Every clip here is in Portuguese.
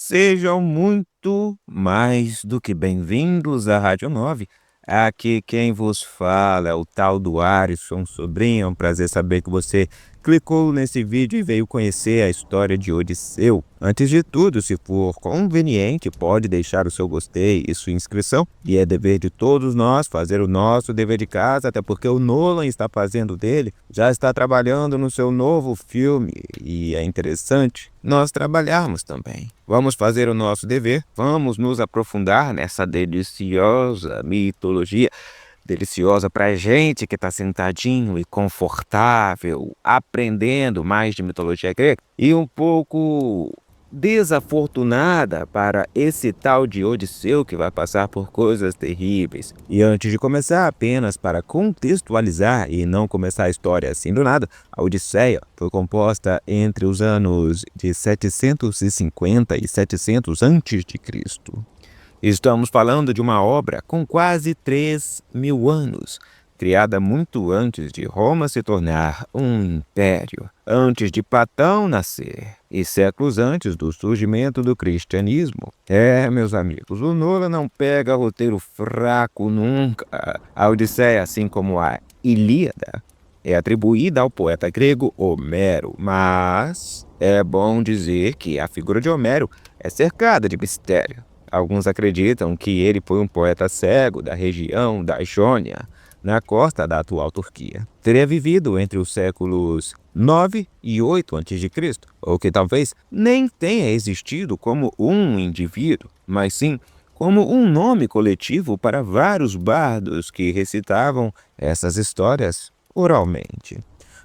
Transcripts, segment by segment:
Sejam muito mais do que bem-vindos à Rádio 9. Aqui quem vos fala é o tal do Arisson Sobrinho. É um prazer saber que você clicou nesse vídeo e veio conhecer a história de Odisseu. Antes de tudo, se for conveniente, pode deixar o seu gostei e sua inscrição. E é dever de todos nós fazer o nosso dever de casa, até porque o Nolan está fazendo dele, já está trabalhando no seu novo filme. E é interessante nós trabalharmos também. Vamos fazer o nosso dever, vamos nos aprofundar nessa deliciosa mitologia, deliciosa pra gente que tá sentadinho e confortável, aprendendo mais de mitologia grega, e um pouco desafortunada para esse tal de Odisseu que vai passar por coisas terríveis. E antes de começar, apenas para contextualizar e não começar a história assim do nada, a Odisseia foi composta entre os anos de 750 e 700 a.C. Estamos falando de uma obra com quase 3.000 anos, criada muito antes de Roma se tornar um império, antes de Platão nascer e séculos antes do surgimento do cristianismo. Meus amigos, o Nolan não pega roteiro fraco nunca. A Odisseia, assim como a Ilíada, é atribuída ao poeta grego Homero, mas é bom dizer que a figura de Homero é cercada de mistério. Alguns acreditam que ele foi um poeta cego da região da Jônia, na costa da atual Turquia. Teria vivido entre os séculos 9 e 8 a.C., ou que talvez nem tenha existido como um indivíduo, mas sim como um nome coletivo para vários bardos que recitavam essas histórias oralmente.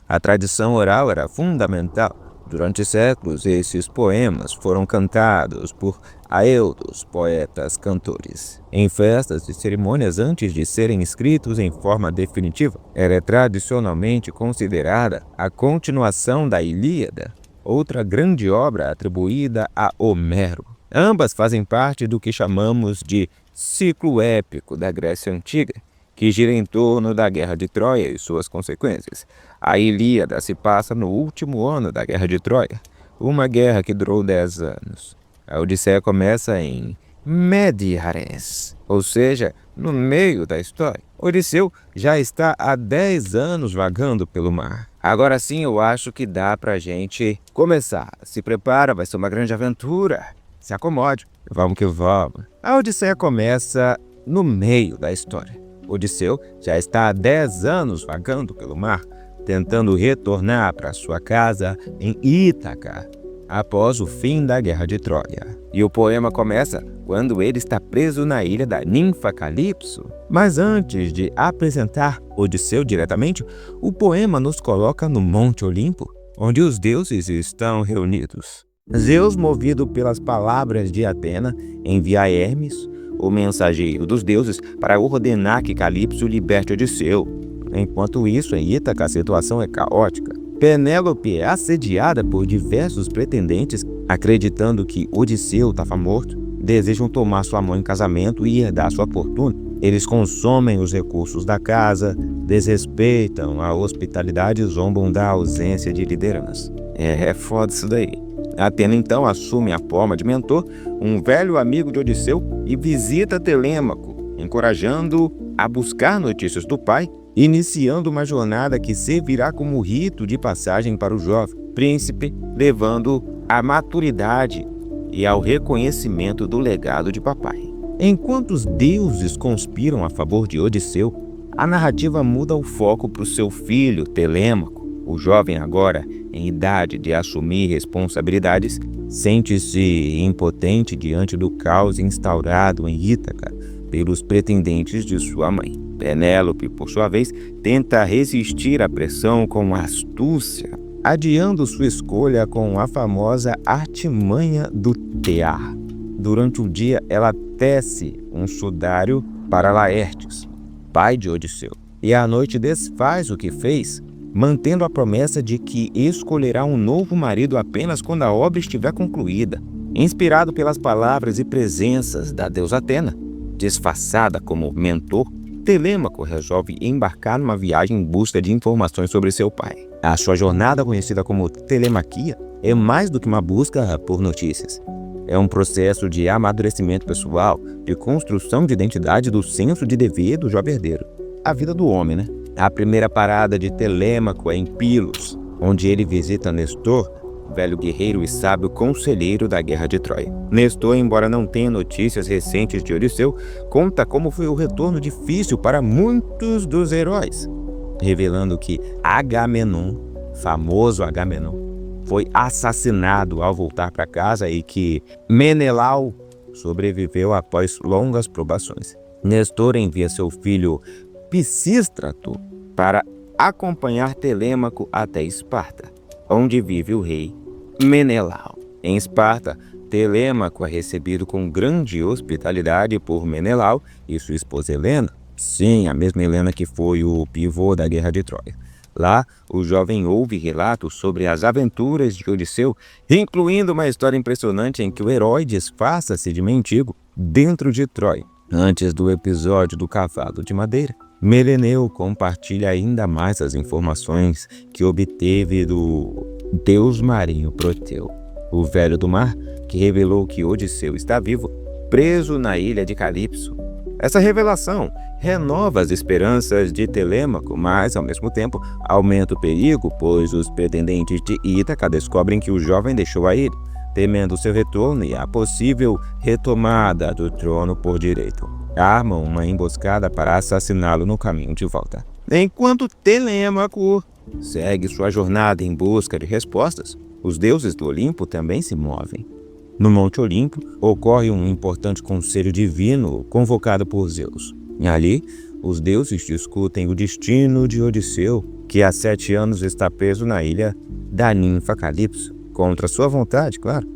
A tradição oral era fundamental. Durante séculos, esses poemas foram cantados por aeudos, poetas cantores, em festas e cerimônias antes de serem escritos em forma definitiva. Era tradicionalmente considerada a continuação da Ilíada, outra grande obra atribuída a Homero. Ambas fazem parte do que chamamos de ciclo épico da Grécia Antiga, que gira em torno da Guerra de Troia e suas consequências. A Ilíada se passa no último ano da Guerra de Troia, uma guerra que durou 10 anos. A Odisseia começa em Mediares, ou seja, no meio da história. Odisseu já está há 10 anos vagando pelo mar. Agora sim eu acho que dá pra gente começar. Se prepara, vai ser uma grande aventura. Se acomode, vamos que vamos. A Odisseia começa no meio da história. Odisseu já está há 10 anos vagando pelo mar, tentando retornar para sua casa em Ítaca, após o fim da Guerra de Troia. E o poema começa quando ele está preso na ilha da ninfa Calipso. Mas antes de apresentar Odisseu diretamente, o poema nos coloca no Monte Olimpo, onde os deuses estão reunidos. Zeus, movido pelas palavras de Atena, envia a Hermes, o mensageiro dos deuses, para ordenar que Calipso liberte Odisseu. Enquanto isso, em Ítaca, a situação é caótica. Penélope é assediada por diversos pretendentes, acreditando que Odisseu estava morto. Desejam tomar sua mãe em casamento e herdar sua fortuna. Eles consomem os recursos da casa, desrespeitam a hospitalidade e zombam da ausência de liderança. É foda isso daí. Atena então assume a forma de mentor, um velho amigo de Odisseu, e visita Telêmaco, encorajando-o a buscar notícias do pai, iniciando uma jornada que servirá como rito de passagem para o jovem príncipe, levando-o à maturidade e ao reconhecimento do legado de papai. Enquanto os deuses conspiram a favor de Odisseu, a narrativa muda o foco para o seu filho Telêmaco. O jovem, agora em idade de assumir responsabilidades, sente-se impotente diante do caos instaurado em Ítaca pelos pretendentes de sua mãe. Penélope, por sua vez, tenta resistir à pressão com astúcia, adiando sua escolha com a famosa artimanha do tear. Durante o dia, ela tece um sudário para Laertes, pai de Odisseu, e à noite desfaz o que fez, mantendo a promessa de que escolherá um novo marido apenas quando a obra estiver concluída. Inspirado pelas palavras e presenças da deusa Atena, disfarçada como mentor, Telêmaco resolve embarcar numa viagem em busca de informações sobre seu pai. A sua jornada, conhecida como telemaquia, é mais do que uma busca por notícias. É um processo de amadurecimento pessoal, de construção de identidade do senso de dever do jovem herdeiro. A vida do homem, né? A primeira parada de Telêmaco é em Pilos, onde ele visita Nestor, velho guerreiro e sábio conselheiro da Guerra de Troia. Nestor, embora não tenha notícias recentes de Odisseu, conta como foi o retorno difícil para muitos dos heróis, revelando que Agamenon, famoso Agamenon, foi assassinado ao voltar para casa e que Menelau sobreviveu após longas provações. Nestor envia seu filho Pisístrato para acompanhar Telêmaco até Esparta, onde vive o rei Menelau. Em Esparta, Telêmaco é recebido com grande hospitalidade por Menelau e sua esposa Helena. Sim, a mesma Helena que foi o pivô da Guerra de Troia. Lá, o jovem ouve relatos sobre as aventuras de Odisseu, incluindo uma história impressionante em que o herói disfarça-se de mendigo dentro de Troia. Antes do episódio do cavalo de madeira, Meleneu compartilha ainda mais as informações que obteve do deus marinho Proteu, o velho do mar, que revelou que Odisseu está vivo, preso na ilha de Calipso. Essa revelação renova as esperanças de Telêmaco, mas, ao mesmo tempo, aumenta o perigo, pois os pretendentes de Ítaca descobrem que o jovem deixou a ilha, temendo seu retorno e a possível retomada do trono por direito. Armam uma emboscada para assassiná-lo no caminho de volta. Enquanto Telêmaco segue sua jornada em busca de respostas, os deuses do Olimpo também se movem. No Monte Olimpo, ocorre um importante conselho divino convocado por Zeus. E ali, os deuses discutem o destino de Odisseu, que há 7 anos está preso na ilha da ninfa Calipso, contra sua vontade, claro.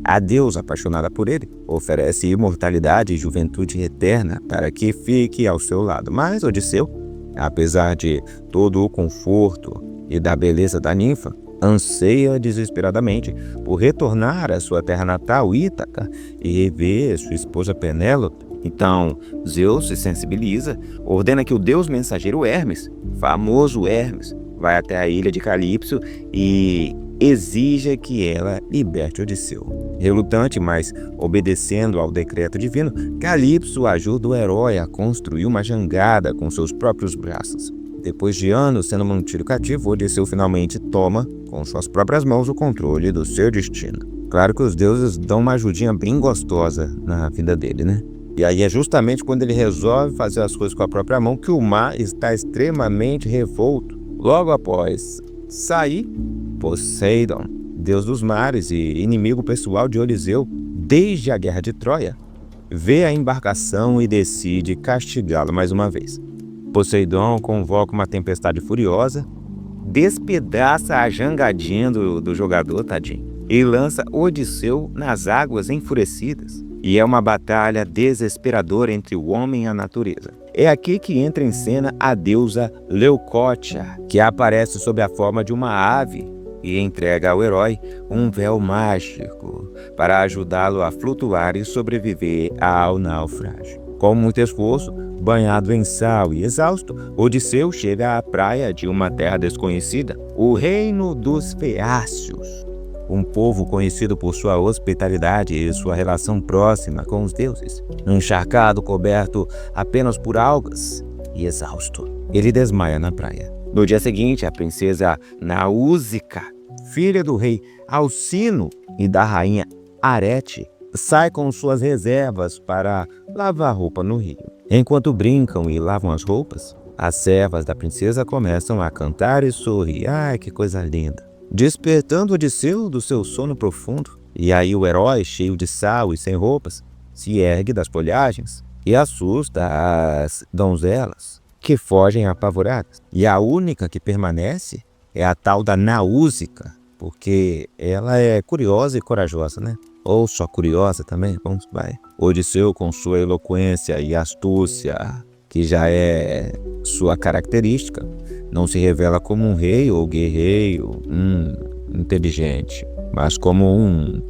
A deusa, apaixonada por ele, oferece imortalidade e juventude eterna para que fique ao seu lado. Mas Odisseu, apesar de todo o conforto e da beleza da ninfa, anseia desesperadamente por retornar à sua terra natal, Ítaca, e rever sua esposa Penélope. Então, Zeus se sensibiliza, ordena que o deus mensageiro Hermes, famoso Hermes, vai até a ilha de Calipso e exija que ela liberte Odisseu. Relutante, mas obedecendo ao decreto divino, Calipso ajuda o herói a construir uma jangada com seus próprios braços. Depois de anos sendo mantido cativo, Odisseu finalmente toma, com suas próprias mãos, o controle do seu destino. Claro que os deuses dão uma ajudinha bem gostosa na vida dele, né? E aí é justamente quando ele resolve fazer as coisas com a própria mão que o mar está extremamente revolto. Logo após sair, Poseidon, deus dos mares e inimigo pessoal de Odisseu desde a Guerra de Troia, vê a embarcação e decide castigá-lo mais uma vez. Poseidon convoca uma tempestade furiosa, despedaça a jangadinha do jogador, tadinho, e lança Odisseu nas águas enfurecidas. E é uma batalha desesperadora entre o homem e a natureza. É aqui que entra em cena a deusa Leucótia, que aparece sob a forma de uma ave e entrega ao herói um véu mágico para ajudá-lo a flutuar e sobreviver ao naufrágio. Com muito esforço, banhado em sal e exausto, Odisseu chega à praia de uma terra desconhecida, o reino dos Feácios, um povo conhecido por sua hospitalidade e sua relação próxima com os deuses. Encharcado, coberto apenas por algas e exausto, ele desmaia na praia. No dia seguinte, a princesa Naúsica, filha do rei Alcino e da rainha Arete, sai com suas reservas para lavar roupa no rio. Enquanto brincam e lavam as roupas, as servas da princesa começam a cantar e sorrir. Ai, que coisa linda! Despertando Odisseu do seu sono profundo. E aí o herói, cheio de sal e sem roupas, se ergue das folhagens e assusta as donzelas, que fogem apavoradas. E a única que permanece é a tal da Naúsica, porque ela é curiosa e corajosa, né? Ou só curiosa também, vamos, vai. Odisseu, com sua eloquência e astúcia, que já é sua característica, não se revela como um rei ou guerreiro inteligente, mas como um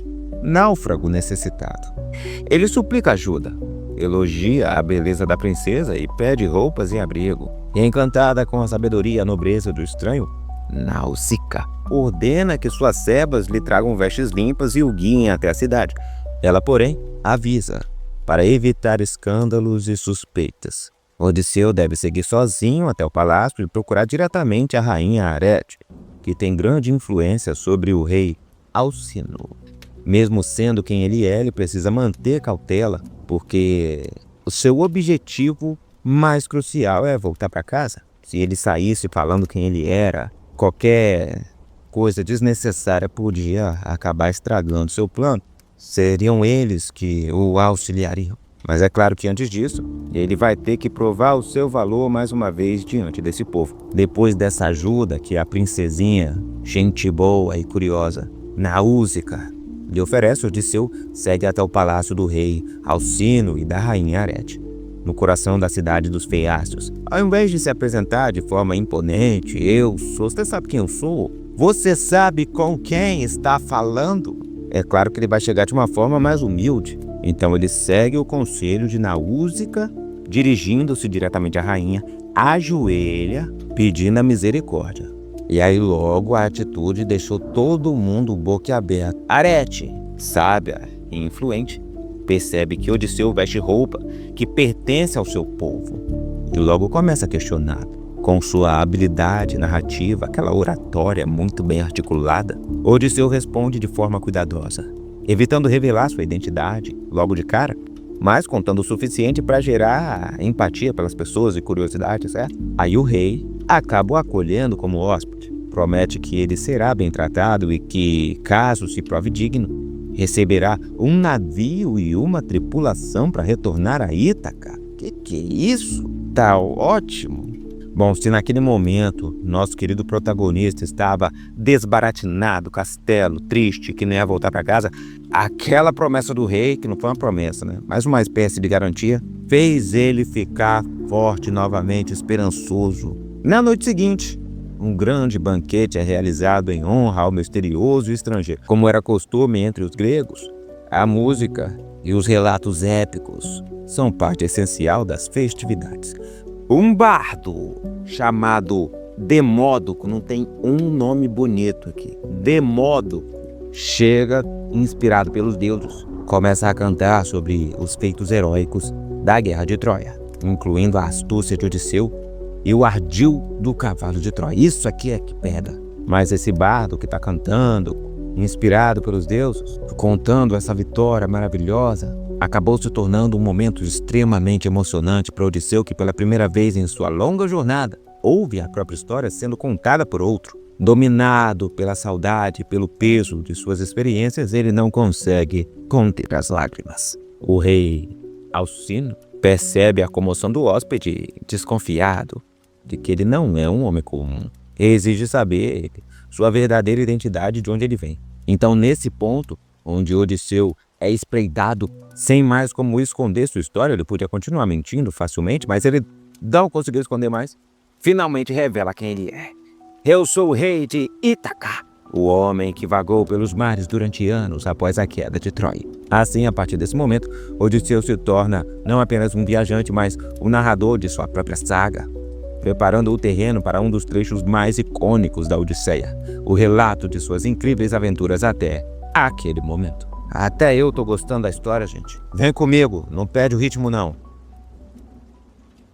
náufrago necessitado. Ele suplica ajuda, elogia a beleza da princesa e pede roupas e abrigo. E encantada com a sabedoria e a nobreza do estranho, Nausicaa ordena que suas servas lhe tragam vestes limpas e o guiem até a cidade. Ela, porém, avisa, para evitar escândalos e suspeitas. Odisseu deve seguir sozinho até o palácio e procurar diretamente a rainha Arete, que tem grande influência sobre o rei Alcino. Mesmo sendo quem ele precisa manter cautela, porque o seu objetivo mais crucial é voltar para casa. Se ele saísse falando quem ele era, qualquer coisa desnecessária podia acabar estragando seu plano. Seriam eles que o auxiliariam. Mas é claro que antes disso, ele vai ter que provar o seu valor mais uma vez diante desse povo. Depois dessa ajuda que a princesinha, gente boa e curiosa, Naúsica, lhe oferece, Odisseu segue até o palácio do rei Alcino e da rainha Arete, no coração da cidade dos Feácios. Ao invés de se apresentar de forma imponente, você sabe quem eu sou? Você sabe com quem está falando? É claro que ele vai chegar de uma forma mais humilde. Então ele segue o conselho de Naúsica, dirigindo-se diretamente à rainha, ajoelha, pedindo a misericórdia. E aí logo a atitude deixou todo mundo boquiaberto. Arete, sábia e influente, percebe que Odisseu veste roupa que pertence ao seu povo e logo começa a questionar. Com sua habilidade narrativa, aquela oratória muito bem articulada, Odisseu responde de forma cuidadosa, evitando revelar sua identidade logo de cara, mas contando o suficiente para gerar empatia pelas pessoas e curiosidade, certo? Aí o rei acaba o acolhendo como hóspede, promete que ele será bem tratado e que, caso se prove digno, receberá um navio e uma tripulação para retornar a Ítaca. Que é isso? Tá ótimo! Bom, se naquele momento nosso querido protagonista estava desbaratinado, castelo, triste, que não ia voltar para casa, aquela promessa do rei, que não foi uma promessa, né? Mas uma espécie de garantia, fez ele ficar forte novamente, esperançoso. Na noite seguinte, um grande banquete é realizado em honra ao misterioso estrangeiro. Como era costume entre os gregos, a música e os relatos épicos são parte essencial das festividades. Um bardo chamado Demódoco, não tem um nome bonito aqui, Demódoco, chega inspirado pelos deuses, começa a cantar sobre os feitos heróicos da guerra de Troia, incluindo a astúcia de Odisseu e o ardil do cavalo de Troia. Isso aqui é que pega. Mas esse bardo que está cantando, inspirado pelos deuses, contando essa vitória maravilhosa, acabou se tornando um momento extremamente emocionante para Odisseu, que pela primeira vez em sua longa jornada ouve a própria história sendo contada por outro. Dominado pela saudade e pelo peso de suas experiências, ele não consegue conter as lágrimas. O rei Alcino percebe a comoção do hóspede, desconfiado de que ele não é um homem comum. Exige saber sua verdadeira identidade, de onde ele vem. Então, nesse ponto, onde Odisseu é espreitado sem mais como esconder sua história, ele podia continuar mentindo facilmente, mas ele não conseguiu esconder mais. Finalmente revela quem ele é. Eu sou o rei de Ítaca, o homem que vagou pelos mares durante anos após a queda de Troia. Assim, a partir desse momento, Odisseu se torna não apenas um viajante, mas o narrador de sua própria saga, preparando o terreno para um dos trechos mais icônicos da Odisseia, o relato de suas incríveis aventuras até aquele momento. Até eu tô gostando da história, gente. Vem comigo, não perde o ritmo não.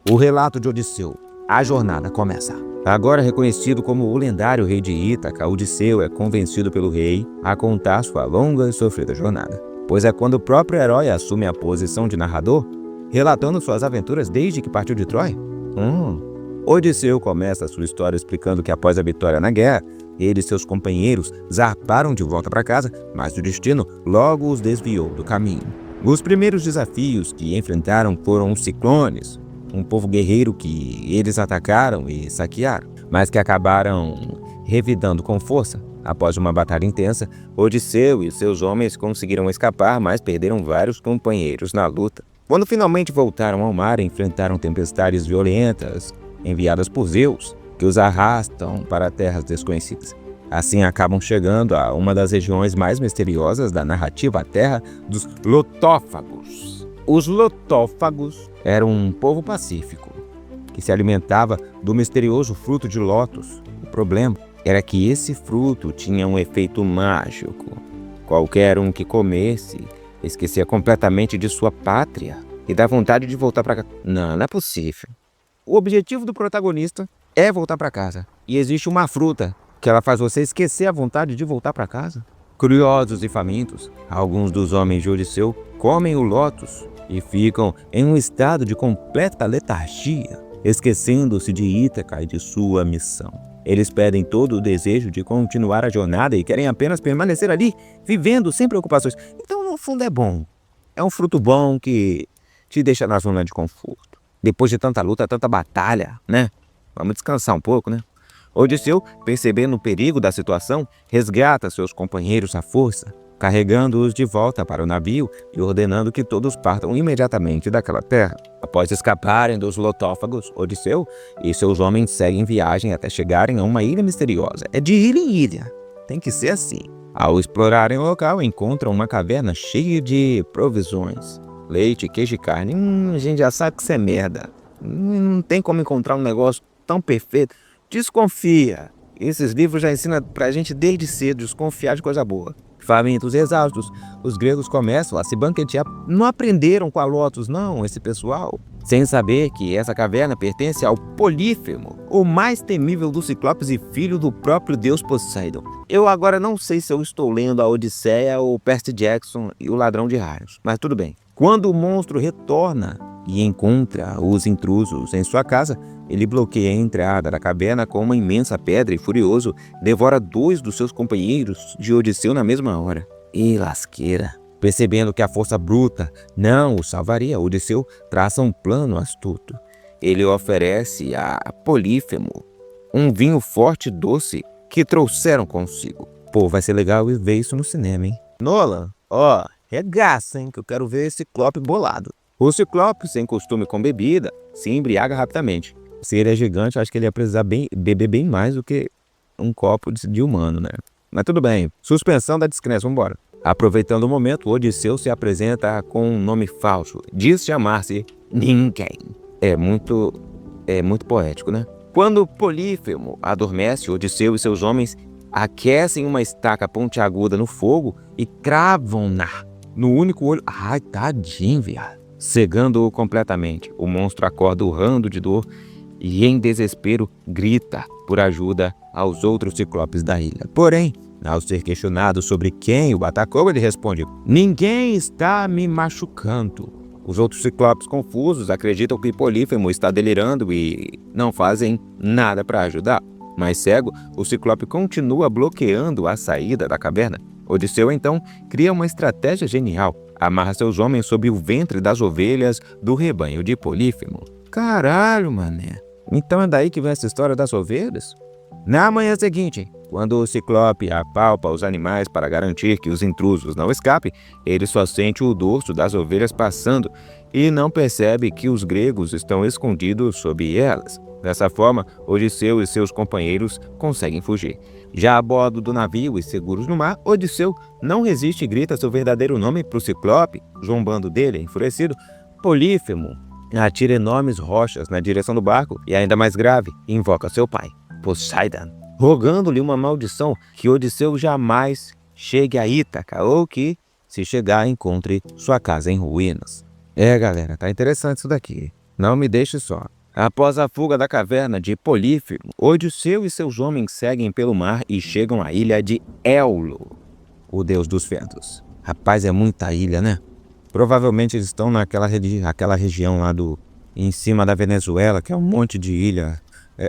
O relato de Odisseu. A jornada começa. Agora reconhecido como o lendário rei de Ítaca, Odisseu é convencido pelo rei a contar sua longa e sofrida jornada, pois é quando o próprio herói assume a posição de narrador, relatando suas aventuras desde que partiu de Troia. Odisseu começa a sua história explicando que após a vitória na guerra, ele e seus companheiros zarparam de volta para casa, mas o destino logo os desviou do caminho. Os primeiros desafios que enfrentaram foram os ciclones, um povo guerreiro que eles atacaram e saquearam, mas que acabaram revidando com força. Após uma batalha intensa, Odisseu e seus homens conseguiram escapar, mas perderam vários companheiros na luta. Quando finalmente voltaram ao mar, enfrentaram tempestades violentas enviadas por Zeus, que os arrastam para terras desconhecidas. Assim acabam chegando a uma das regiões mais misteriosas da narrativa, a terra dos Lotófagos. Os Lotófagos eram um povo pacífico, que se alimentava do misterioso fruto de lótus. O problema era que esse fruto tinha um efeito mágico. Qualquer um que comesse Esquecia completamente de sua pátria e da vontade de voltar para casa. Não, não é possível. O objetivo do protagonista é voltar para casa. E existe uma fruta que ela faz você esquecer a vontade de voltar para casa. Curiosos e famintos, alguns dos homens de Odisseu comem o lótus e ficam em um estado de completa letargia, esquecendo-se de Ítaca e de sua missão. Eles perdem todo o desejo de continuar a jornada e querem apenas permanecer ali, vivendo sem preocupações. Então, no fundo, é bom. É um fruto bom que te deixa na zona de conforto. Depois de tanta luta, tanta batalha, né? Vamos descansar um pouco, né? Odisseu, percebendo o perigo da situação, resgata seus companheiros à força, carregando-os de volta para o navio e ordenando que todos partam imediatamente daquela terra. Após escaparem dos lotófagos, Odisseu e seus homens seguem viagem até chegarem a uma ilha misteriosa. É de ilha em ilha. Tem que ser assim. Ao explorarem o local, encontram uma caverna cheia de provisões. Leite, queijo e carne. A gente já sabe que isso é merda. Não tem como encontrar um negócio tão perfeito. Desconfia. Esses livros já ensinam pra gente desde cedo desconfiar de coisa boa. Famintos e exaustos, os gregos começam a se banquetear. Não aprenderam com a Lotus, não, esse pessoal. Sem saber que essa caverna pertence ao Polífemo, o mais temível dos ciclopes e filho do próprio deus Poseidon. Eu agora não sei se eu estou lendo a Odisseia ou Percy Jackson e o Ladrão de Raios, mas tudo bem. Quando o monstro retorna e encontra os intrusos em sua casa, ele bloqueia a entrada da caverna com uma imensa pedra e, furioso, devora 2 dos seus companheiros de Odisseu na mesma hora. E lasqueira! Percebendo que a força bruta não o salvaria, Odisseu traça um plano astuto. Ele oferece a Polífemo um vinho forte e doce que trouxeram consigo. Pô, vai ser legal ver isso no cinema, hein? Nolan, regaça, hein, que eu quero ver esse Ciclope bolado. O Ciclope, sem costume com bebida, se embriaga rapidamente. Se ele é gigante, acho que ele ia precisar beber bem mais do que um copo de humano, né? Mas tudo bem. Suspensão da descrença, vambora. Aproveitando o momento, Odisseu se apresenta com um nome falso. Diz chamar-se Ninguém. É muito poético, né? Quando Polífemo adormece, Odisseu e seus homens aquecem uma estaca pontiaguda no fogo e cravam-na no único olho. Ai, tadinho, viado. Cegando-o completamente, o monstro acorda urrando de dor e, em desespero, grita por ajuda aos outros ciclopes da ilha. Porém, ao ser questionado sobre quem o atacou, ele responde: "Ninguém está me machucando." Os outros ciclopes, confusos, acreditam que Polífemo está delirando e não fazem nada para ajudar. Mas cego, o ciclope continua bloqueando a saída da caverna. Odisseu, então, cria uma estratégia genial. Amarra seus homens sob o ventre das ovelhas do rebanho de Polífemo. Caralho, mané. Então é daí que vem essa história das ovelhas? Na manhã seguinte, quando o Ciclope apalpa os animais para garantir que os intrusos não escapem, ele só sente o dorso das ovelhas passando e não percebe que os gregos estão escondidos sob elas. Dessa forma, Odisseu e seus companheiros conseguem fugir. Já a bordo do navio e seguros no mar, Odisseu não resiste e grita seu verdadeiro nome para o Ciclope, zombando dele, enfurecido. Polífemo atira enormes rochas na direção do barco e, ainda mais grave, invoca seu pai, Poseidon, rogando-lhe uma maldição que Odisseu jamais chegue a Ítaca ou que, se chegar, encontre sua casa em ruínas. Galera, tá interessante isso daqui. Não me deixe só. Após a fuga da caverna de Polífemo, Odisseu e seus homens seguem pelo mar e chegam à ilha de Éolo, o deus dos ventos. Rapaz, é muita ilha, né? Provavelmente eles estão naquela região lá em cima da Venezuela, que é um monte de ilha.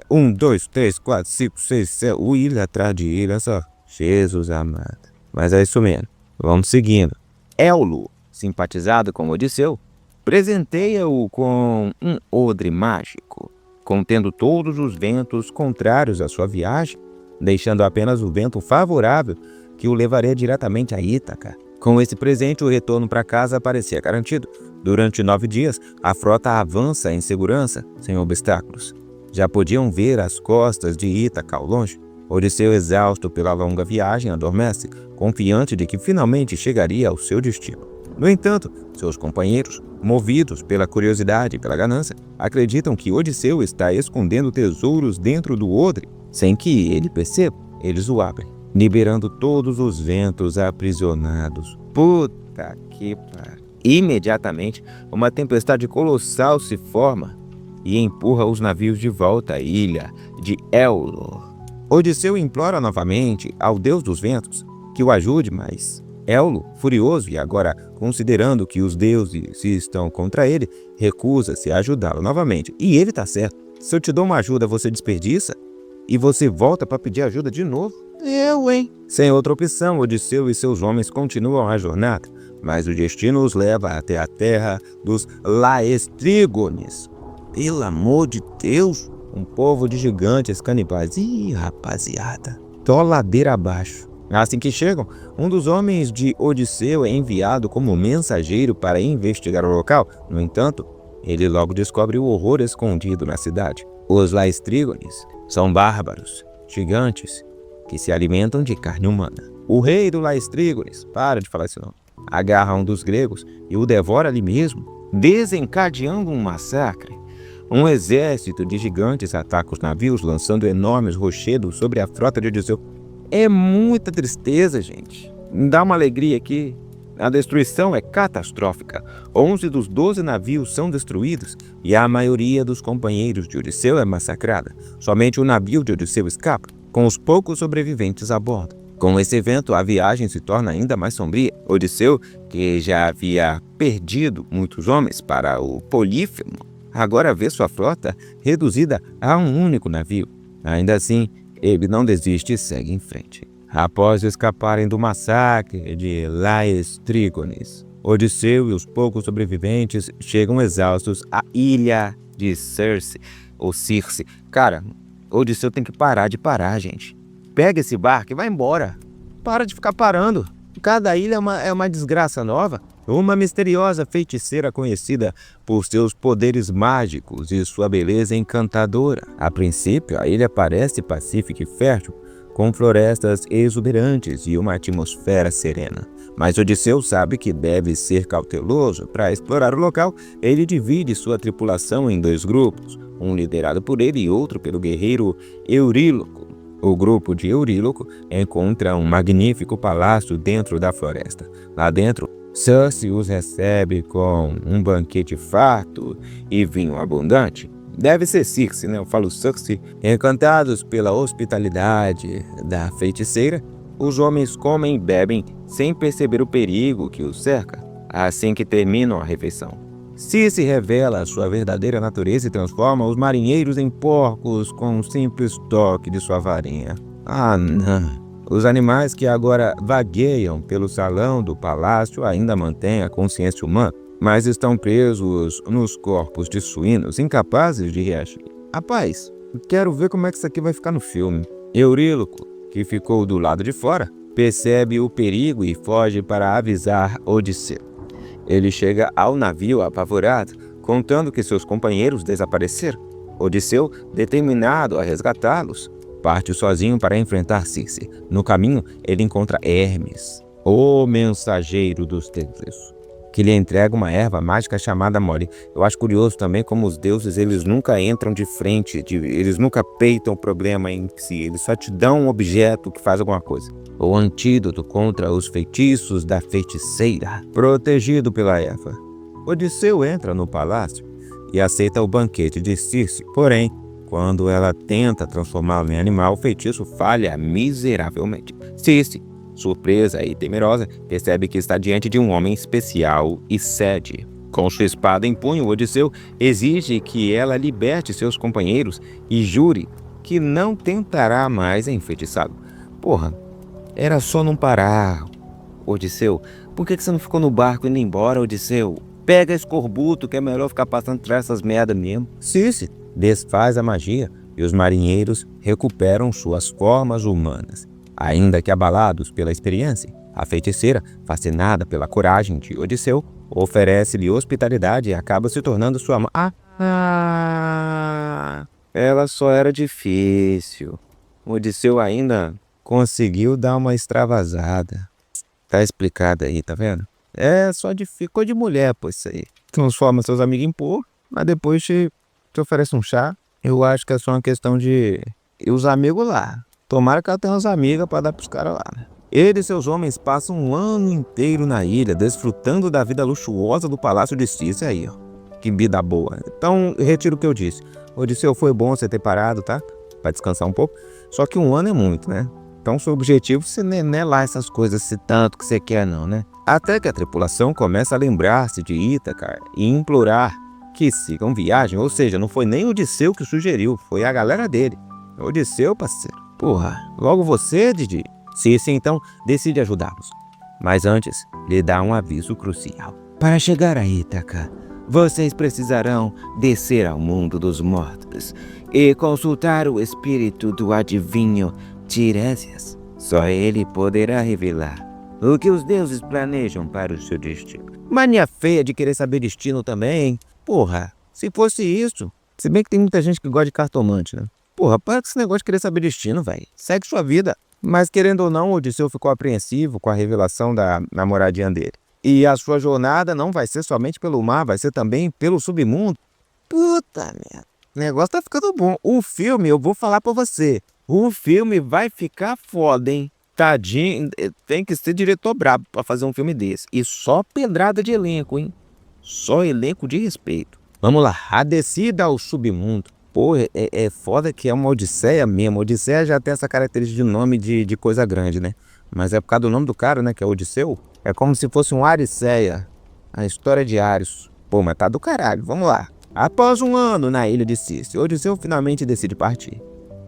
1, 2, 3, 4, 5, 6, 7, ilha atrás de ilha, só. Jesus amado. Mas é isso mesmo. Vamos seguindo. Éolo, simpatizado com Odisseu, presenteia-o com um odre mágico, contendo todos os ventos contrários à sua viagem, deixando apenas o vento favorável que o levaria diretamente a Ítaca. Com esse presente, o retorno para casa parecia garantido. Durante 9 dias, a frota avança em segurança, sem obstáculos. Já podiam ver as costas de Ítaca ao longe. Odisseu, exausto pela longa viagem, adormece, confiante de que finalmente chegaria ao seu destino. No entanto, seus companheiros, movidos pela curiosidade e pela ganância, acreditam que Odisseu está escondendo tesouros dentro do odre. Sem que ele perceba, eles o abrem, liberando todos os ventos aprisionados. Puta Puta que pariu. Imediatamente, uma tempestade colossal se forma e empurra os navios de volta à ilha de Elor. Odisseu implora novamente ao deus dos ventos que o ajude, mas Éolo, furioso e agora considerando que os deuses estão contra ele, recusa-se a ajudá-lo novamente. E ele tá certo. Se eu te dou uma ajuda, você desperdiça? E você volta para pedir ajuda de novo? Eu, hein? Sem outra opção, Odisseu e seus homens continuam a jornada, mas o destino os leva até a terra dos Laestrígones. Pelo amor de Deus! Um povo de gigantes canibais. Ih, rapaziada. Tô ladeira abaixo. Assim que chegam, um dos homens de Odisseu é enviado como mensageiro para investigar o local. No entanto, ele logo descobre o horror escondido na cidade. Os Laestrígones são bárbaros, gigantes, que se alimentam de carne humana. O rei do Laestrígones, para de falar esse nome, agarra um dos gregos e o devora ali mesmo, desencadeando um massacre. Um exército de gigantes ataca os navios, lançando enormes rochedos sobre a frota de Odisseu. É muita tristeza, gente. Dá uma alegria aqui. A destruição é catastrófica. 11 dos 12 navios são destruídos e a maioria dos companheiros de Odisseu é massacrada. Somente o navio de Odisseu escapa, com os poucos sobreviventes a bordo. Com esse evento, a viagem se torna ainda mais sombria. Odisseu, que já havia perdido muitos homens para o Polífemo, agora vê sua frota reduzida a um único navio. Ainda assim, ele não desiste e segue em frente. Após escaparem do massacre de Laestrígones, Odisseu e os poucos sobreviventes chegam exaustos à ilha de Circe, ou Circe. Cara, Odisseu tem que parar de parar, gente. Pega esse barco e vai embora. Para de ficar parando. Cada ilha é uma desgraça nova. Uma misteriosa feiticeira conhecida por seus poderes mágicos e sua beleza encantadora. A princípio, a ilha parece pacífica e fértil, com florestas exuberantes e uma atmosfera serena. Mas Odisseu sabe que deve ser cauteloso. Para explorar o local, ele divide sua tripulação em 2 grupos, um liderado por ele e outro pelo guerreiro Euríloco. O grupo de Euríloco encontra um magnífico palácio dentro da floresta. Lá dentro, Circe os recebe com um banquete farto e vinho abundante. Deve ser Circe, né? Eu falo Circe. Encantados pela hospitalidade da feiticeira, os homens comem e bebem sem perceber o perigo que os cerca, assim que terminam a refeição. Circe revela sua verdadeira natureza e transforma os marinheiros em porcos com um simples toque de sua varinha. Ah, não! Os animais que agora vagueiam pelo salão do palácio ainda mantêm a consciência humana, mas estão presos nos corpos de suínos incapazes de reagir. Rapaz, quero ver como é que isso aqui vai ficar no filme. Euríloco, que ficou do lado de fora, percebe o perigo e foge para avisar Odisseu. Ele chega ao navio apavorado, contando que seus companheiros desapareceram. Odisseu, determinado a resgatá-los, parte sozinho para enfrentar Circe. No caminho, ele encontra Hermes, o mensageiro dos deuses, que lhe entrega uma erva mágica chamada Mori. Eu acho curioso também como os deuses, eles nunca entram de frente, eles nunca peitam o problema em si, eles só te dão um objeto que faz alguma coisa. O antídoto contra os feitiços da feiticeira, protegido pela erva. Odisseu entra no palácio e aceita o banquete de Circe, porém, quando ela tenta transformá-lo em animal, o feitiço falha miseravelmente. Circe, surpresa e temerosa, percebe que está diante de um homem especial e cede. Com sua espada em punho, Odisseu exige que ela liberte seus companheiros e jure que não tentará mais enfeitiçá-lo. Porra, era só não parar. Odisseu, por que você não ficou no barco indo embora, Odisseu? Pega escorbuto, que é melhor ficar passando por essas merda mesmo. Circe desfaz a magia e os marinheiros recuperam suas formas humanas. Ainda que abalados pela experiência, a feiticeira, fascinada pela coragem de Odisseu, oferece-lhe hospitalidade e acaba se tornando sua mãe. Ela só era difícil. Odisseu ainda conseguiu dar uma extravasada. Tá explicado aí, tá vendo? É só ficou de mulher, pô, isso aí. Transforma seus amigos em porco, mas depois te oferece um chá. Eu acho que é só uma questão de... E os amigos lá. Tomara que ela tenha umas amigas pra dar pros caras lá, né? Ele e seus homens passam um ano inteiro na ilha, desfrutando da vida luxuosa do palácio de Circe aí, ó. Que vida boa. Então, retiro o que eu disse. Odisseu, foi bom você ter parado, tá? Pra descansar um pouco. Só que um ano é muito, né? Então, seu objetivo você não é lá essas coisas se tanto que você quer não, né? Até que a tripulação começa a lembrar-se de Ítaca e implorar que sigam viagem. Ou seja, não foi nem Odisseu que sugeriu, foi a galera dele. Odisseu, parceiro. Porra, logo você, Didi. Circe, então, decide ajudá-los. Mas antes, lhe dá um aviso crucial. Para chegar a Ítaca, vocês precisarão descer ao mundo dos mortos e consultar o espírito do adivinho Tiresias. Só ele poderá revelar o que os deuses planejam para o seu destino. Mania feia de querer saber destino também, hein? Porra, se fosse isso... Se bem que tem muita gente que gosta de cartomante, né? Porra, para com esse negócio de querer saber destino, velho. Segue sua vida. Mas querendo ou não, Odisseu ficou apreensivo com a revelação da namoradinha dele. E a sua jornada não vai ser somente pelo mar, vai ser também pelo submundo. Puta merda, o negócio tá ficando bom. O filme, eu vou falar pra você, o filme vai ficar foda, hein? Tadinho, tem que ser diretor brabo pra fazer um filme desse. E só pedrada de elenco, hein? Só elenco de respeito. Vamos lá, a descida ao submundo. Pô, é foda que é uma odisseia mesmo. Odisseia já tem essa característica de nome de coisa grande, né? Mas é por causa do nome do cara, né? Que é Odisseu. É como se fosse um Ariceia. A história de Ares. Pô, mas tá do caralho. Vamos lá. Após um ano na ilha de Circe, Odisseu finalmente decide partir.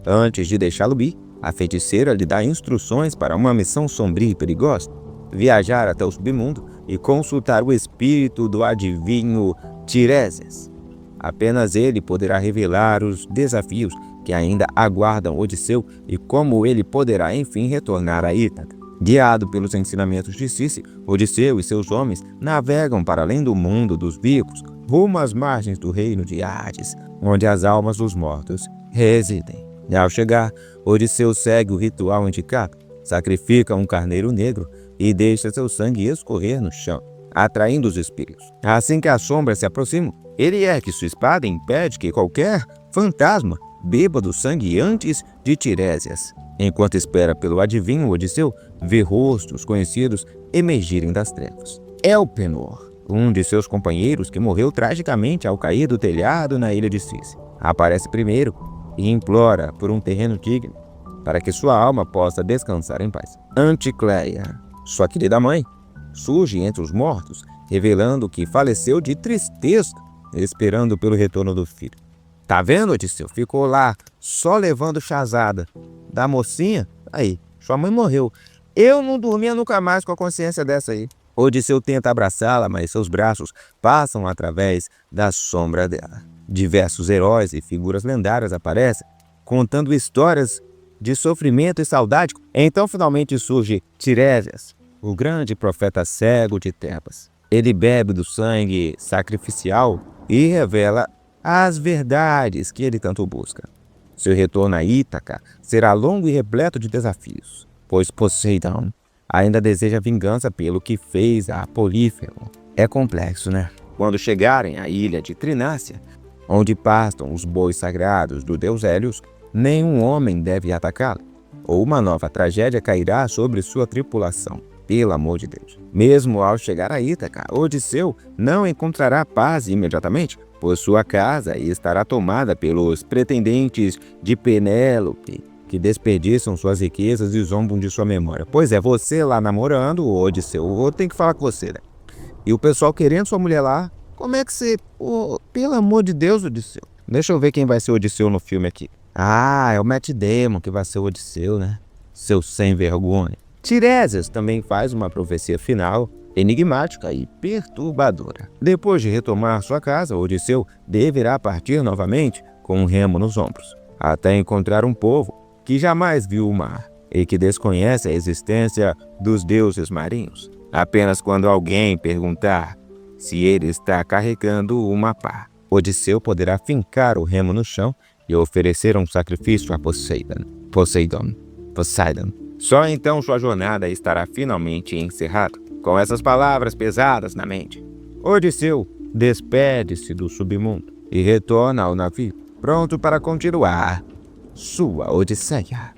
Antes de deixá-lo ir, a feiticeira lhe dá instruções para uma missão sombria e perigosa. Viajar até o submundo e consultar o espírito do adivinho Tiresias. Apenas ele poderá revelar os desafios que ainda aguardam Odisseu e como ele poderá enfim retornar a Ítaca. Guiado pelos ensinamentos de Circe, Odisseu e seus homens navegam para além do mundo dos vivos, rumo às margens do reino de Hades, onde as almas dos mortos residem. E ao chegar, Odisseu segue o ritual indicado, sacrifica um carneiro negro e deixa seu sangue escorrer no chão, atraindo os espíritos. Assim que as sombras se aproximam, ele ergue sua espada e impede que qualquer fantasma beba do sangue antes de Tiresias. Enquanto espera pelo adivinho, Odisseu vê rostos conhecidos emergirem das trevas. Elpenor, um de seus companheiros que morreu tragicamente ao cair do telhado na ilha de Circe, aparece primeiro e implora por um terreno digno para que sua alma possa descansar em paz. Anticleia, sua querida mãe, surge entre os mortos, revelando que faleceu de tristeza, esperando pelo retorno do filho. Tá vendo, Odisseu? Ficou lá só levando chazada da mocinha? Aí, sua mãe morreu. Eu não dormia nunca mais com a consciência dessa aí. Odisseu tenta abraçá-la, mas seus braços passam através da sombra dela. Diversos heróis e figuras lendárias aparecem, contando histórias de sofrimento e saudade. Então finalmente surge Tiresias, o grande profeta cego de Tebas. Ele bebe do sangue sacrificial e revela as verdades que ele tanto busca. Seu retorno a Ítaca será longo e repleto de desafios, pois Poseidon ainda deseja vingança pelo que fez a Polífemo. É complexo, né? Quando chegarem à ilha de Trinácia, onde pastam os bois sagrados do deus Hélios, nenhum homem deve atacá-lo, ou uma nova tragédia cairá sobre sua tripulação. Pelo amor de Deus. Mesmo ao chegar a Ítaca, Odisseu não encontrará paz imediatamente, pois sua casa estará tomada pelos pretendentes de Penélope, que desperdiçam suas riquezas e zombam de sua memória. Pois é, você lá namorando, Odisseu, eu tenho que falar com você, né? E o pessoal querendo sua mulher lá, como é que você... Oh, pelo amor de Deus, Odisseu. Deixa eu ver quem vai ser o Odisseu no filme aqui. Ah, é o Matt Damon que vai ser o Odisseu, né? Seu sem vergonha. Tiresias também faz uma profecia final, enigmática e perturbadora. Depois de retomar sua casa, Odisseu deverá partir novamente com um remo nos ombros, até encontrar um povo que jamais viu o mar e que desconhece a existência dos deuses marinhos. Apenas quando alguém perguntar se ele está carregando uma pá, Odisseu poderá fincar o remo no chão e oferecer um sacrifício a Poseidon. Só então sua jornada estará finalmente encerrada. Com essas palavras pesadas na mente, Odisseu despede-se do submundo e retorna ao navio, pronto para continuar sua odisseia.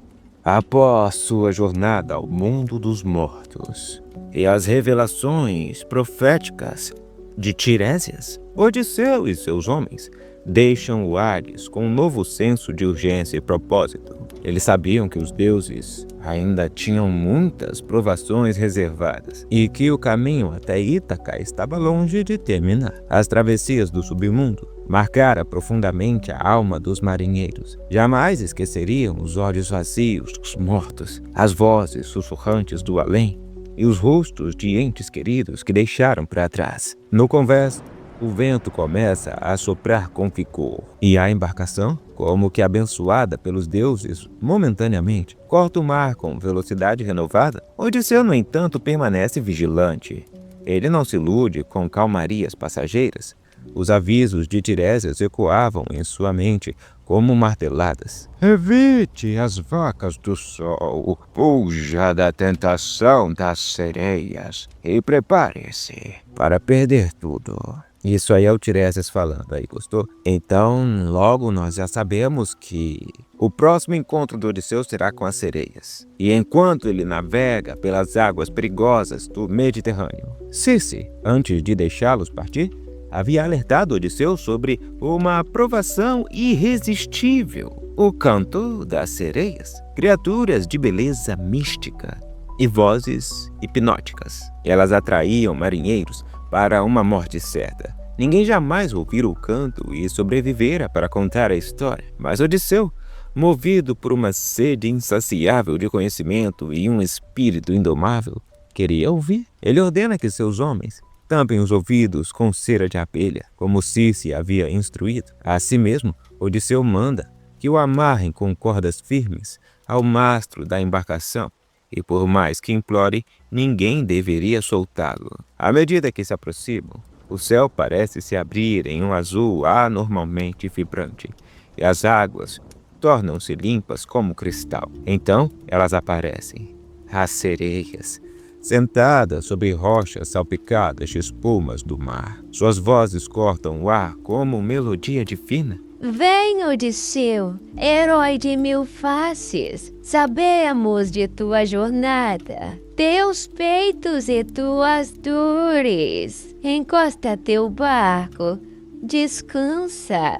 Após sua jornada ao mundo dos mortos e as revelações proféticas de Tiresias, Odisseu e seus homens deixam o Hades com um novo senso de urgência e propósito. Eles sabiam que os deuses ainda tinham muitas provações reservadas e que o caminho até Ítaca estava longe de terminar. As travessias do submundo marcaram profundamente a alma dos marinheiros. Jamais esqueceriam os olhos vazios dos mortos, as vozes sussurrantes do além e os rostos de entes queridos que deixaram para trás. No convés, o vento começa a soprar com vigor, e a embarcação, como que abençoada pelos deuses momentaneamente, corta o mar com velocidade renovada. Odisseu, no entanto, permanece vigilante. Ele não se ilude com calmarias passageiras. Os avisos de Tiresias ecoavam em sua mente como marteladas. Evite as vacas do sol, fuja da tentação das sereias e prepare-se para perder tudo. Isso aí é o Tiresias falando aí, gostou? Então, logo nós já sabemos que o próximo encontro do Odisseu será com as sereias. E enquanto ele navega pelas águas perigosas do Mediterrâneo, Circe, antes de deixá-los partir, havia alertado Odisseu sobre uma provação irresistível: o canto das sereias, criaturas de beleza mística e vozes hipnóticas. Elas atraíam marinheiros para uma morte certa. Ninguém jamais ouvira o canto e sobrevivera para contar a história. Mas Odisseu, movido por uma sede insaciável de conhecimento e um espírito indomável, queria ouvir. Ele ordena que seus homens tampem os ouvidos com cera de abelha, como Circe havia instruído. Assim mesmo, Odisseu manda que o amarrem com cordas firmes ao mastro da embarcação, e por mais que implore, ninguém deveria soltá-lo. À medida que se aproximam, o céu parece se abrir em um azul anormalmente vibrante, e as águas tornam-se limpas como cristal. Então, elas aparecem, as sereias, sentadas sobre rochas salpicadas de espumas do mar. Suas vozes cortam o ar como melodia divina. Vem, Odisseu, herói de mil faces, sabemos de tua jornada, teus peitos e tuas dores. Encosta teu barco, descansa.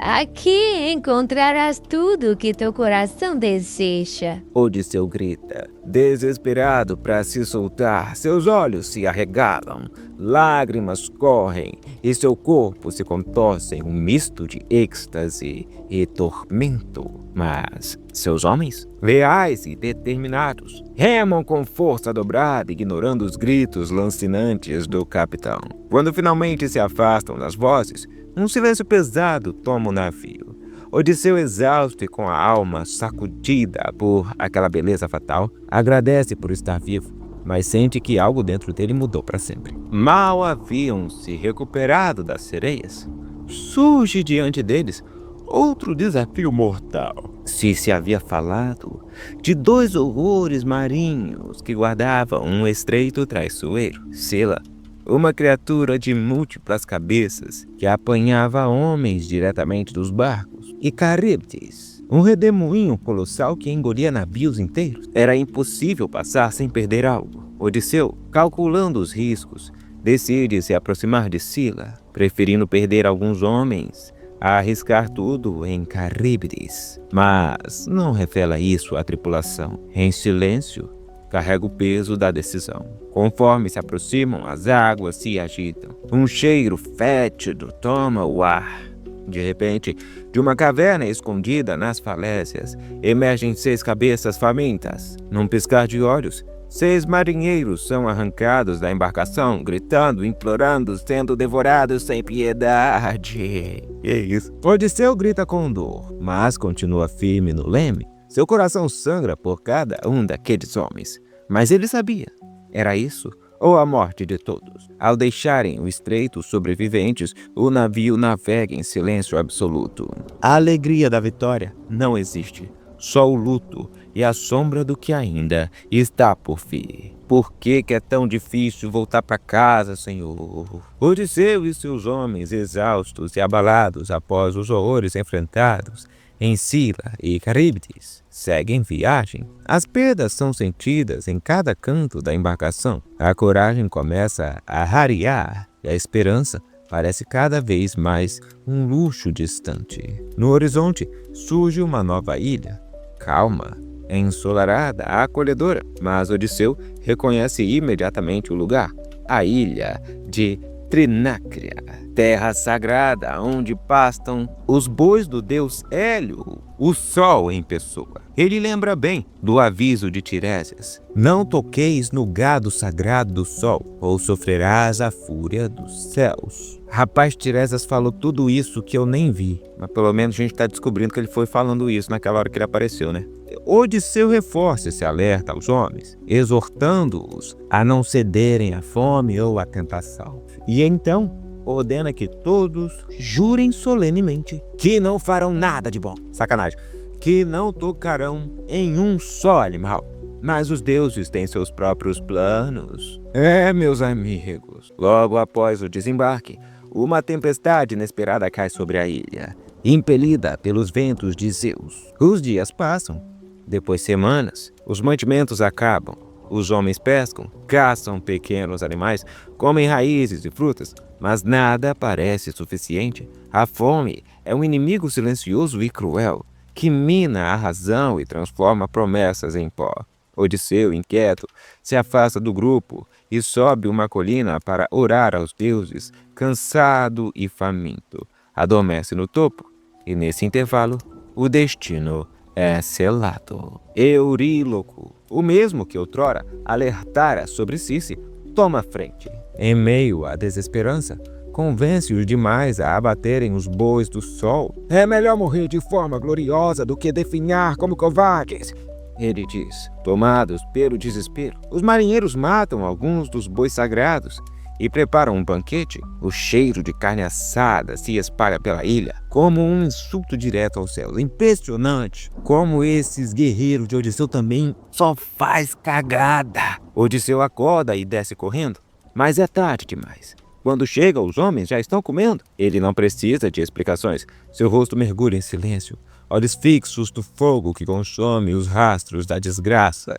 Aqui encontrarás tudo que teu coração deseja. Odisseu grita, desesperado para se soltar. Seus olhos se arregalam, lágrimas correm e seu corpo se contorce em um misto de êxtase e tormento. Mas seus homens, leais e determinados, remam com força dobrada, ignorando os gritos lancinantes do capitão. Quando finalmente se afastam das vozes, um silêncio pesado toma o navio. Odisseu, exausto e com a alma sacudida por aquela beleza fatal, agradece por estar vivo, mas sente que algo dentro dele mudou para sempre. Mal haviam se recuperado das sereias, surge diante deles outro desafio mortal. Se havia falado de dois horrores marinhos que guardavam um estreito traiçoeiro, Scylla, uma criatura de múltiplas cabeças que apanhava homens diretamente dos barcos, e Caribdis, um redemoinho colossal que engolia navios inteiros. Era impossível passar sem perder algo. Odisseu, calculando os riscos, decide se aproximar de Scylla, preferindo perder alguns homens a arriscar tudo em Caribdis. Mas não revela isso à tripulação. Em silêncio, carrega o peso da decisão. Conforme se aproximam, as águas se agitam. Um cheiro fétido toma o ar. De repente, de uma caverna escondida nas falésias, emergem 6 cabeças famintas. Num piscar de olhos, 6 marinheiros são arrancados da embarcação, gritando, implorando, sendo devorados sem piedade. Que isso? Odisseu grita com dor, mas continua firme no leme. Seu coração sangra por cada um daqueles homens. Mas ele sabia. Era isso ou a morte de todos. Ao deixarem o estreito, os sobreviventes, o navio navega em silêncio absoluto. A alegria da vitória não existe. Só o luto e a sombra do que ainda está por vir. Por que é tão difícil voltar para casa, Senhor? Odisseu e seus homens, exaustos e abalados após os horrores enfrentados, Escila e Caríbdis seguem viagem. As perdas são sentidas em cada canto da embarcação. A coragem começa a rarear e a esperança parece cada vez mais um luxo distante. No horizonte surge uma nova ilha, calma, ensolarada, acolhedora, mas Odisseu reconhece imediatamente o lugar, a ilha de Trinácria, terra sagrada onde pastam os bois do deus Hélio, o sol em pessoa. Ele lembra bem do aviso de Tiresias: não toqueis no gado sagrado do sol, ou sofrerás a fúria dos céus. Rapaz, Tiresias falou tudo isso que eu nem vi, mas pelo menos a gente está descobrindo que ele foi falando isso naquela hora que ele apareceu, né? Odisseu reforça esse alerta aos homens, exortando-os a não cederem à fome ou à tentação. E então ordena que todos jurem solenemente que não farão nada de bom. Sacanagem. Que não tocarão em um só animal. Mas os deuses têm seus próprios planos. Meus amigos. Logo após o desembarque, uma tempestade inesperada cai sobre a ilha, impelida pelos ventos de Zeus. Os dias passam. Depois semanas, os mantimentos acabam. Os homens pescam, caçam pequenos animais, comem raízes e frutas, mas nada parece suficiente. A fome é um inimigo silencioso e cruel, que mina a razão e transforma promessas em pó. Odisseu, inquieto, se afasta do grupo e sobe uma colina para orar aos deuses, cansado e faminto. Adormece no topo, e nesse intervalo, o destino é selado. Euríloco, o mesmo que outrora alertara sobre Circe, toma frente. Em meio à desesperança, convence-os demais a abaterem os bois do sol. É melhor morrer de forma gloriosa do que definhar como covardes, ele diz. Tomados pelo desespero, os marinheiros matam alguns dos bois sagrados e preparam um banquete. O cheiro de carne assada se espalha pela ilha, como um insulto direto aos céus. Impressionante como esses guerreiros de Odisseu também só faz cagada. Odisseu acorda e desce correndo, mas é tarde demais. Quando chega, os homens já estão comendo. Ele não precisa de explicações. Seu rosto mergulha em silêncio, olhos fixos do fogo que consome os rastros da desgraça.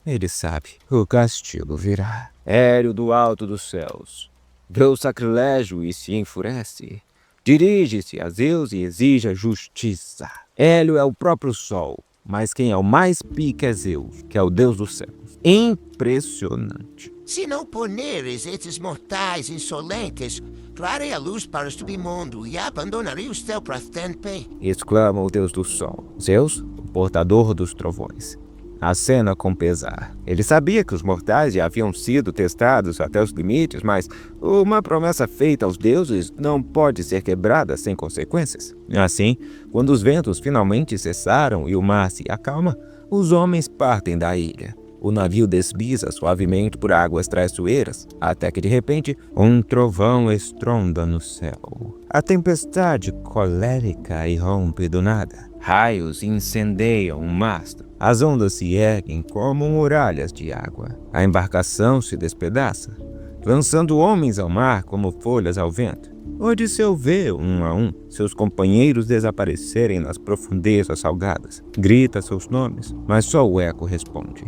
Ele sabe, o castigo virá. Hélio do alto dos céus vê o sacrilégio e se enfurece. Dirige-se a Zeus e exige a justiça. Hélio é o próprio sol, mas quem é o mais pica é Zeus, que é o deus dos céus. Impressionante. Se não puneres esses mortais insolentes, trarei a luz para o submundo e abandonarei o céu para sempre. Exclama o deus do sol. Zeus, o portador dos trovões, acena com pesar. Ele sabia que os mortais já haviam sido testados até os limites, mas uma promessa feita aos deuses não pode ser quebrada sem consequências. Assim, quando os ventos finalmente cessaram e o mar se acalma, os homens partem da ilha. O navio desliza suavemente por águas traiçoeiras, até que de repente um trovão estronda no céu. A tempestade colérica irrompe do nada. Raios incendeiam um mastro. As ondas se erguem como muralhas de água. A embarcação se despedaça, lançando homens ao mar como folhas ao vento. Odisseu vê, um a um, seus companheiros desaparecerem nas profundezas salgadas. Grita seus nomes, mas só o eco responde.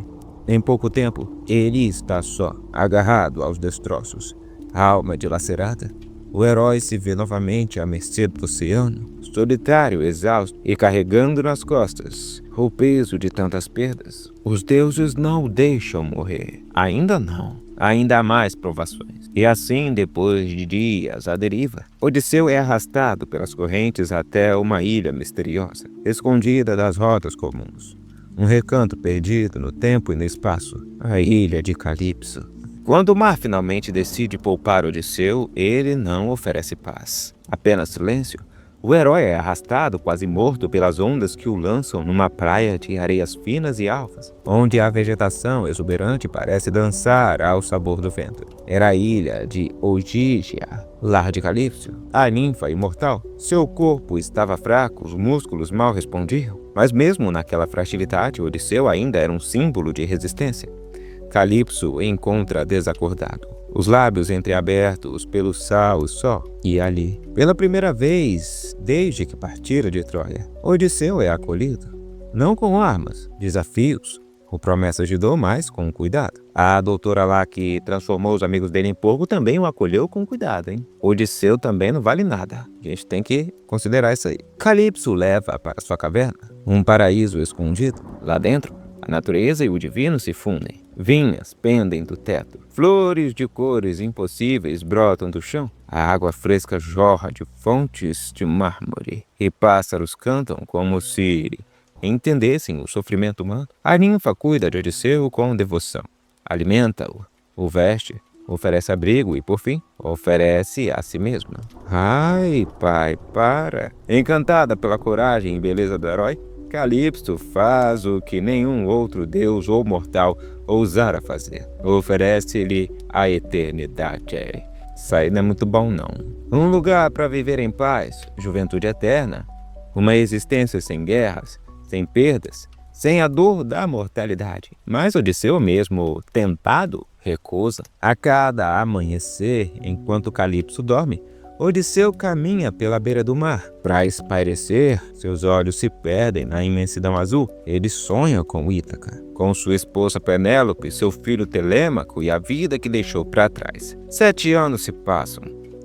Em pouco tempo, ele está só, agarrado aos destroços. A alma dilacerada, o herói se vê novamente à mercê do oceano, solitário, exausto e carregando nas costas o peso de tantas perdas. Os deuses não o deixam morrer. Ainda não. Ainda há mais provações. E assim, depois de dias à deriva, Odisseu é arrastado pelas correntes até uma ilha misteriosa, escondida das rotas comuns. Um recanto perdido no tempo e no espaço, a ilha de Calipso. Quando o mar finalmente decide poupar Odisseu, ele não oferece paz. Apenas silêncio. O herói é arrastado, quase morto, pelas ondas que o lançam numa praia de areias finas e alvas, onde a vegetação exuberante parece dançar ao sabor do vento. Era a ilha de Ogígia, lar de Calipso, a ninfa imortal. Seu corpo estava fraco, os músculos mal respondiam, mas mesmo naquela fragilidade, Odisseu ainda era um símbolo de resistência. Calipso o encontra desacordado. os lábios entreabertos pelo sal e sol. E ali, pela primeira vez desde que partira de Troia, Odisseu é acolhido, não com armas, desafios ou promessas de dor, mas com cuidado. A doutora lá que transformou os amigos dele em porco também o acolheu com cuidado, hein? Odisseu também não vale nada. A gente tem que considerar isso aí. Calipso leva para sua caverna um paraíso escondido. Lá dentro, a natureza e o divino se fundem. Vinhas pendem do teto. Flores de cores impossíveis brotam do chão. A água fresca jorra de fontes de mármore. E pássaros cantam como se entendessem o sofrimento humano. A ninfa cuida de Odisseu com devoção. Alimenta-o, o veste, oferece abrigo e, por fim, oferece a si mesma. Ai, pai, para! Encantada pela coragem e beleza do herói, Calipso faz o que nenhum outro deus ou mortal ousara fazer. Oferece-lhe a eternidade. Isso aí não é muito bom, não. Um lugar para viver em paz, juventude eterna, uma existência sem guerras, sem perdas, sem a dor da mortalidade. Mas Odisseu, mesmo tentado, recusa. A cada amanhecer, enquanto Calipso dorme, Odisseu caminha pela beira do mar. Para espairecer, seus olhos se perdem na imensidão azul. Ele sonha com Ítaca, com sua esposa Penélope, seu filho Telêmaco e a vida que deixou para trás. 7 anos se passam.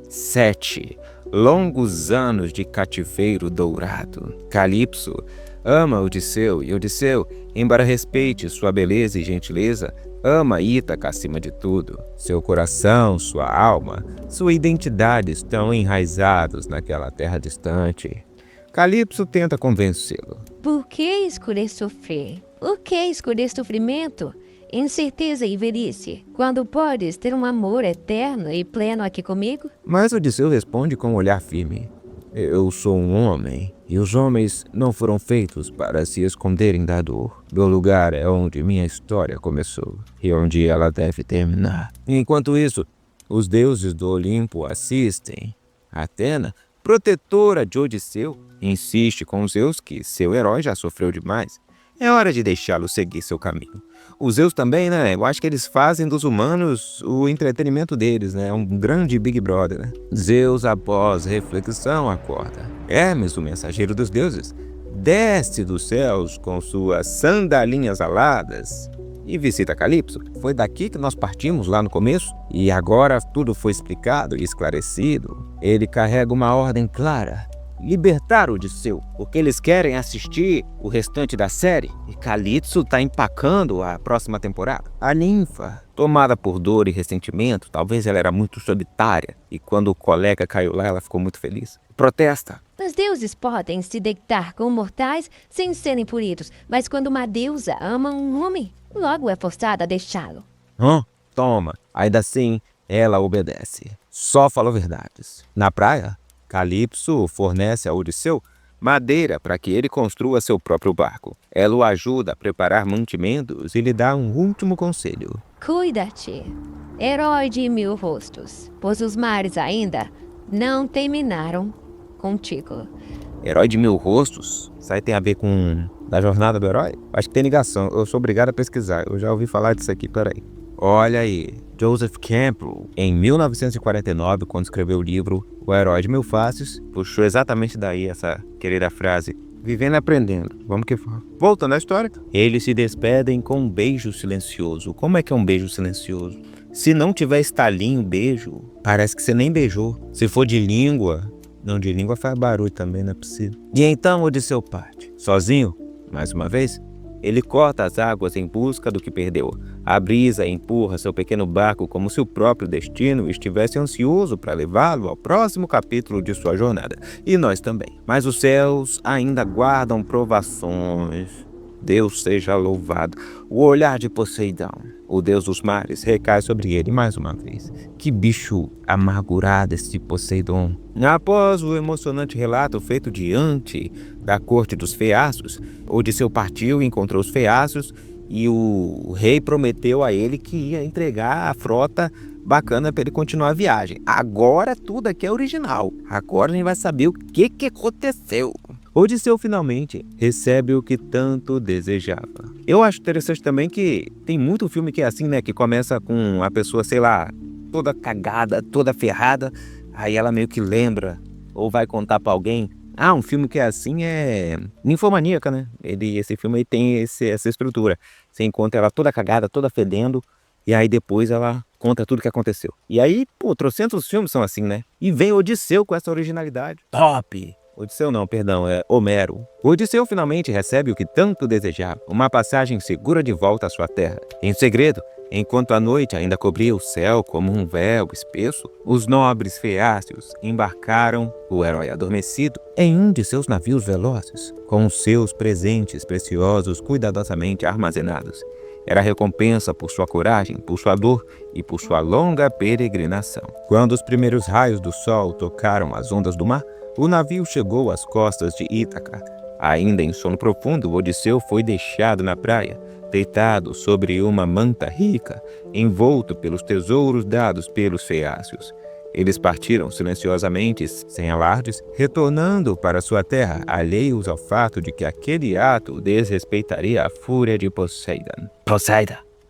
7 longos anos de cativeiro dourado. Calipso ama Odisseu e Odisseu, embora respeite sua beleza e gentileza, ama Ítaca acima de tudo. Seu coração, sua alma, sua identidade estão enraizados naquela terra distante. Calipso tenta convencê-lo. Por que escolher sofrer? O que escolher sofrimento? Incerteza e velhice, quando podes ter um amor eterno e pleno aqui comigo? Mas Odisseu responde com um olhar firme. Eu sou um homem, e os homens não foram feitos para se esconderem da dor. Meu lugar é onde minha história começou, e onde ela deve terminar. Enquanto isso, os deuses do Olimpo assistem. Atena, protetora de Odisseu, insiste com Zeus que seu herói já sofreu demais. É hora de deixá-lo seguir seu caminho. Os Zeus também, né? Eu acho que eles fazem dos humanos o entretenimento deles, né? Um grande Big Brother, né? Zeus, após reflexão, acorda. Hermes, o mensageiro dos deuses, desce dos céus com suas sandalinhas aladas e visita Calipso. Foi daqui que nós partimos lá no começo e agora tudo foi explicado e esclarecido. Ele carrega uma ordem clara. Libertar Odisseu, porque eles querem assistir o restante da série e Calipso está empacando a próxima temporada. A ninfa, tomada por dor e ressentimento, talvez ela era muito solitária e quando o colega caiu lá ela ficou muito feliz. Protesta. Os deuses podem se deitar com mortais sem serem punidos, mas quando uma deusa ama um homem, logo é forçada a deixá-lo. Toma. Ainda assim, ela obedece. Só falou verdades. Na praia, Calipso fornece a Odisseu madeira para que ele construa seu próprio barco. Ela o ajuda a preparar mantimentos e lhe dá um último conselho. Cuida-te, herói de 1000 rostos, pois os mares ainda não terminaram contigo. Herói de 1000 rostos? Isso aí tem a ver com da jornada do herói? Acho que tem ligação. Eu sou obrigado a pesquisar. Eu já ouvi falar disso aqui, peraí. Olha aí, Joseph Campbell, em 1949, quando escreveu o livro O Herói de 1000 Faces, puxou exatamente daí essa querida frase, vivendo e aprendendo, vamos que vamos. Voltando à história, eles se despedem com um beijo silencioso. Como é que é um beijo silencioso? Se não tiver estalinho, beijo, parece que você nem beijou. Se for de língua, não, de língua faz barulho também, não é possível. E então Odisseu parte, sozinho, mais uma vez. Ele corta as águas em busca do que perdeu. A brisa empurra seu pequeno barco como se o próprio destino estivesse ansioso para levá-lo ao próximo capítulo de sua jornada. E nós também. Mas os céus ainda guardam provações. Deus seja louvado. O olhar de Poseidon, o deus dos mares, recai sobre ele mais uma vez. Que bicho amargurado esse Poseidon. Após o emocionante relato feito diante da corte dos feácios, Odisseu partiu e encontrou os feácios e o rei prometeu a ele que ia entregar a frota bacana para ele continuar a viagem. Agora tudo aqui é original. Agora a gente vai saber o que aconteceu. Odisseu finalmente recebe o que tanto desejava. Eu acho interessante também que tem muito filme que é assim, né? Que começa com a pessoa, sei lá, toda cagada, toda ferrada. Aí ela meio que lembra, ou vai contar pra alguém. Um filme que é assim é Ninfomaníaca, né? Esse filme aí tem essa estrutura. Você encontra ela toda cagada, toda fedendo, e aí depois ela conta tudo que aconteceu. E aí, pô, trocentos filmes são assim, né? E vem Odisseu com essa originalidade. Top! Odisseu não, perdão, é Homero. O Odisseu finalmente recebe o que tanto desejava, uma passagem segura de volta à sua terra. Em segredo, enquanto a noite ainda cobria o céu como um véu espesso, os nobres feácios embarcaram o herói adormecido em um de seus navios velozes, com seus presentes preciosos cuidadosamente armazenados. Era recompensa por sua coragem, por sua dor e por sua longa peregrinação. Quando os primeiros raios do sol tocaram as ondas do mar, o navio chegou às costas de Ítaca. Ainda em sono profundo, Odisseu foi deixado na praia, deitado sobre uma manta rica, envolto pelos tesouros dados pelos feácios. Eles partiram silenciosamente, sem alardes, retornando para sua terra, alheios ao fato de que aquele ato desrespeitaria a fúria de Poseidon.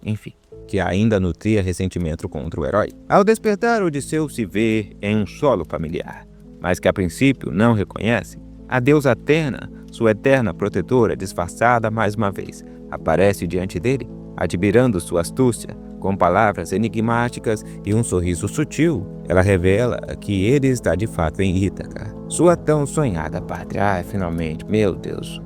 Enfim, que ainda nutria ressentimento contra o herói. Ao despertar, Odisseu se vê em um solo familiar, mas que a princípio não reconhece. A deusa Atena, sua eterna protetora, disfarçada mais uma vez, aparece diante dele, admirando sua astúcia. Com palavras enigmáticas e um sorriso sutil, ela revela que ele está de fato em Ítaca, sua tão sonhada pátria. Finalmente, meu Deus,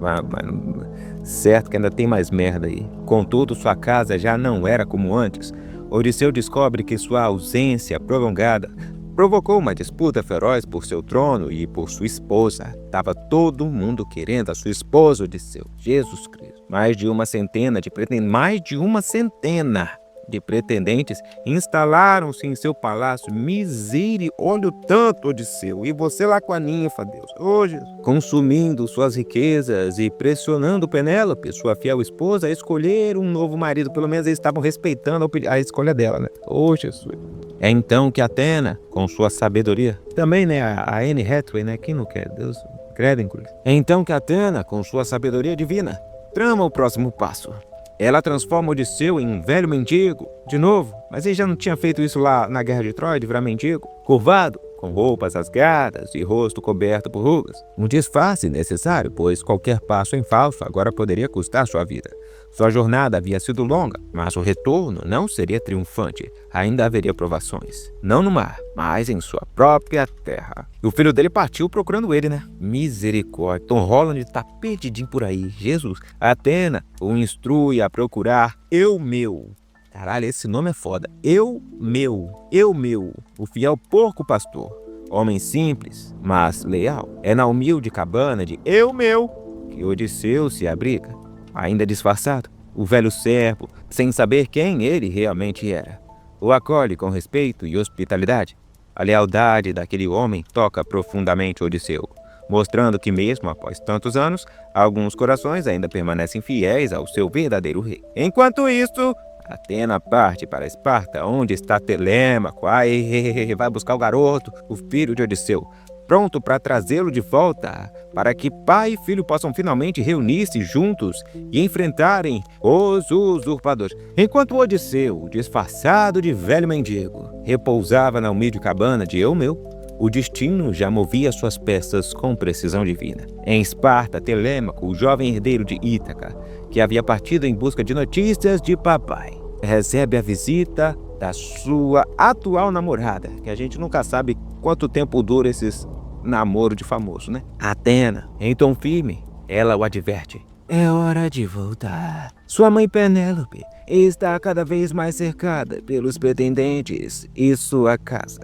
certo que ainda tem mais merda aí. Contudo, sua casa já não era como antes. Odisseu descobre que sua ausência prolongada provocou uma disputa feroz por seu trono e por sua esposa. Tava todo mundo querendo a sua esposa, Odisseu. Jesus Cristo. Mais de uma centena de pretendentes instalaram-se em seu palácio. Olha o tanto, Odisseu. E você lá com a ninfa, Deus. Jesus. Consumindo suas riquezas e pressionando Penélope, sua fiel esposa, a escolher um novo marido. Pelo menos eles estavam respeitando a escolha dela, né? Jesus. É então que Atena, com sua sabedoria, também, né, a Anne Hathaway, né, quem não quer, Deus, credo, inclusive. É então que Atena, com sua sabedoria divina, trama o próximo passo. Ela transforma Odisseu em um velho mendigo, de novo, mas ele já não tinha feito isso lá na Guerra de Troia, de virar mendigo, curvado, com roupas rasgadas e rosto coberto por rugas. Um disfarce necessário, pois qualquer passo em falso agora poderia custar sua vida. Sua jornada havia sido longa, mas o retorno não seria triunfante. Ainda haveria provações. Não no mar, mas em sua própria terra. E o filho dele partiu procurando ele, né? Misericórdia. Tom Holland tá perdidinho por aí. Jesus. Atena o instrui a procurar Eumeu. Caralho, esse nome é foda. Eumeu. O fiel porco pastor. Homem simples, mas leal. É na humilde cabana de Eumeu que Odisseu se abriga. Ainda disfarçado, o velho servo, sem saber quem ele realmente era, o acolhe com respeito e hospitalidade. A lealdade daquele homem toca profundamente Odisseu, mostrando que mesmo após tantos anos, alguns corações ainda permanecem fiéis ao seu verdadeiro rei. Enquanto isso, Atena parte para Esparta, onde está Telêmaco. Vai buscar o garoto, o filho de Odisseu, pronto para trazê-lo de volta, para que pai e filho possam finalmente reunir-se juntos e enfrentarem os usurpadores. Enquanto Odisseu, disfarçado de velho mendigo, repousava na humilde cabana de Eumeu, o destino já movia suas peças com precisão divina. Em Esparta, Telêmaco, o jovem herdeiro de Ítaca, que havia partido em busca de notícias de papai, recebe a visita da sua atual namorada, que a gente nunca sabe quanto tempo dura esses namoro de famoso, né? Atena, em tom firme, ela o adverte. É hora de voltar. Sua mãe Penélope está cada vez mais cercada pelos pretendentes e sua casa,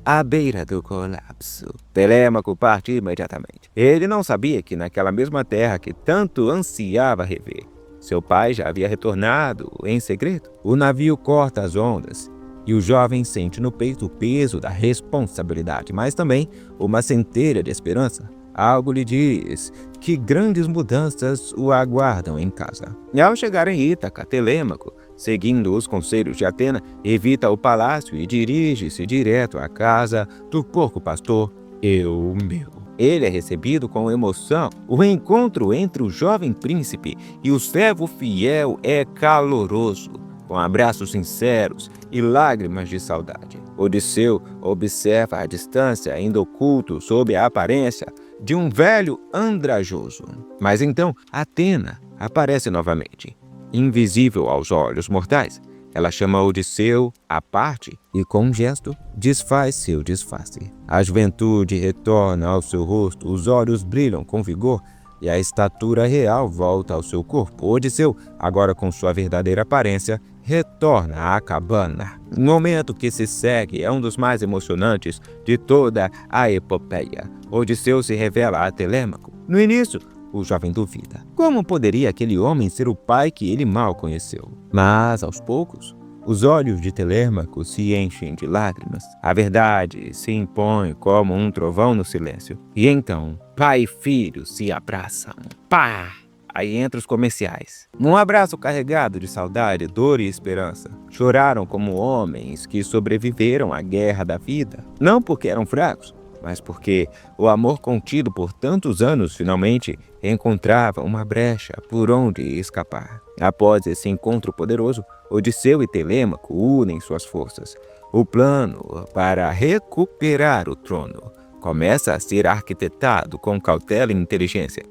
à beira do colapso. Telêmaco parte imediatamente. Ele não sabia que naquela mesma terra que tanto ansiava rever, seu pai já havia retornado em segredo. O navio corta as ondas e o jovem sente no peito o peso da responsabilidade, mas também uma centelha de esperança. Algo lhe diz que grandes mudanças o aguardam em casa. E ao chegar em Ítaca, Telêmaco, seguindo os conselhos de Atena, evita o palácio e dirige-se direto à casa do porco pastor Eumeu. Ele é recebido com emoção. O encontro entre o jovem príncipe e o servo fiel é caloroso, com abraços sinceros e lágrimas de saudade. Odisseu observa à distância, ainda oculto sob a aparência de um velho andrajoso. Mas então Atena aparece novamente, invisível aos olhos mortais. Ela chama Odisseu à parte e, com um gesto, desfaz seu disfarce. A juventude retorna ao seu rosto, os olhos brilham com vigor e a estatura real volta ao seu corpo. Odisseu, agora com sua verdadeira aparência, retorna à cabana. O momento que se segue é um dos mais emocionantes de toda a epopeia. Odisseu se revela a Telêmaco. No início, o jovem duvida. Como poderia aquele homem ser o pai que ele mal conheceu? Mas, aos poucos, os olhos de Telêmaco se enchem de lágrimas. A verdade se impõe como um trovão no silêncio. E então, pai e filho se abraçam. Pá! Aí entra os comerciais. Um abraço carregado de saudade, dor e esperança. Choraram como homens que sobreviveram à guerra da vida. Não porque eram fracos, mas porque o amor contido por tantos anos finalmente encontrava uma brecha por onde escapar. Após esse encontro poderoso, Odisseu e Telêmaco unem suas forças. O plano para recuperar o trono começa a ser arquitetado com cautela e inteligência.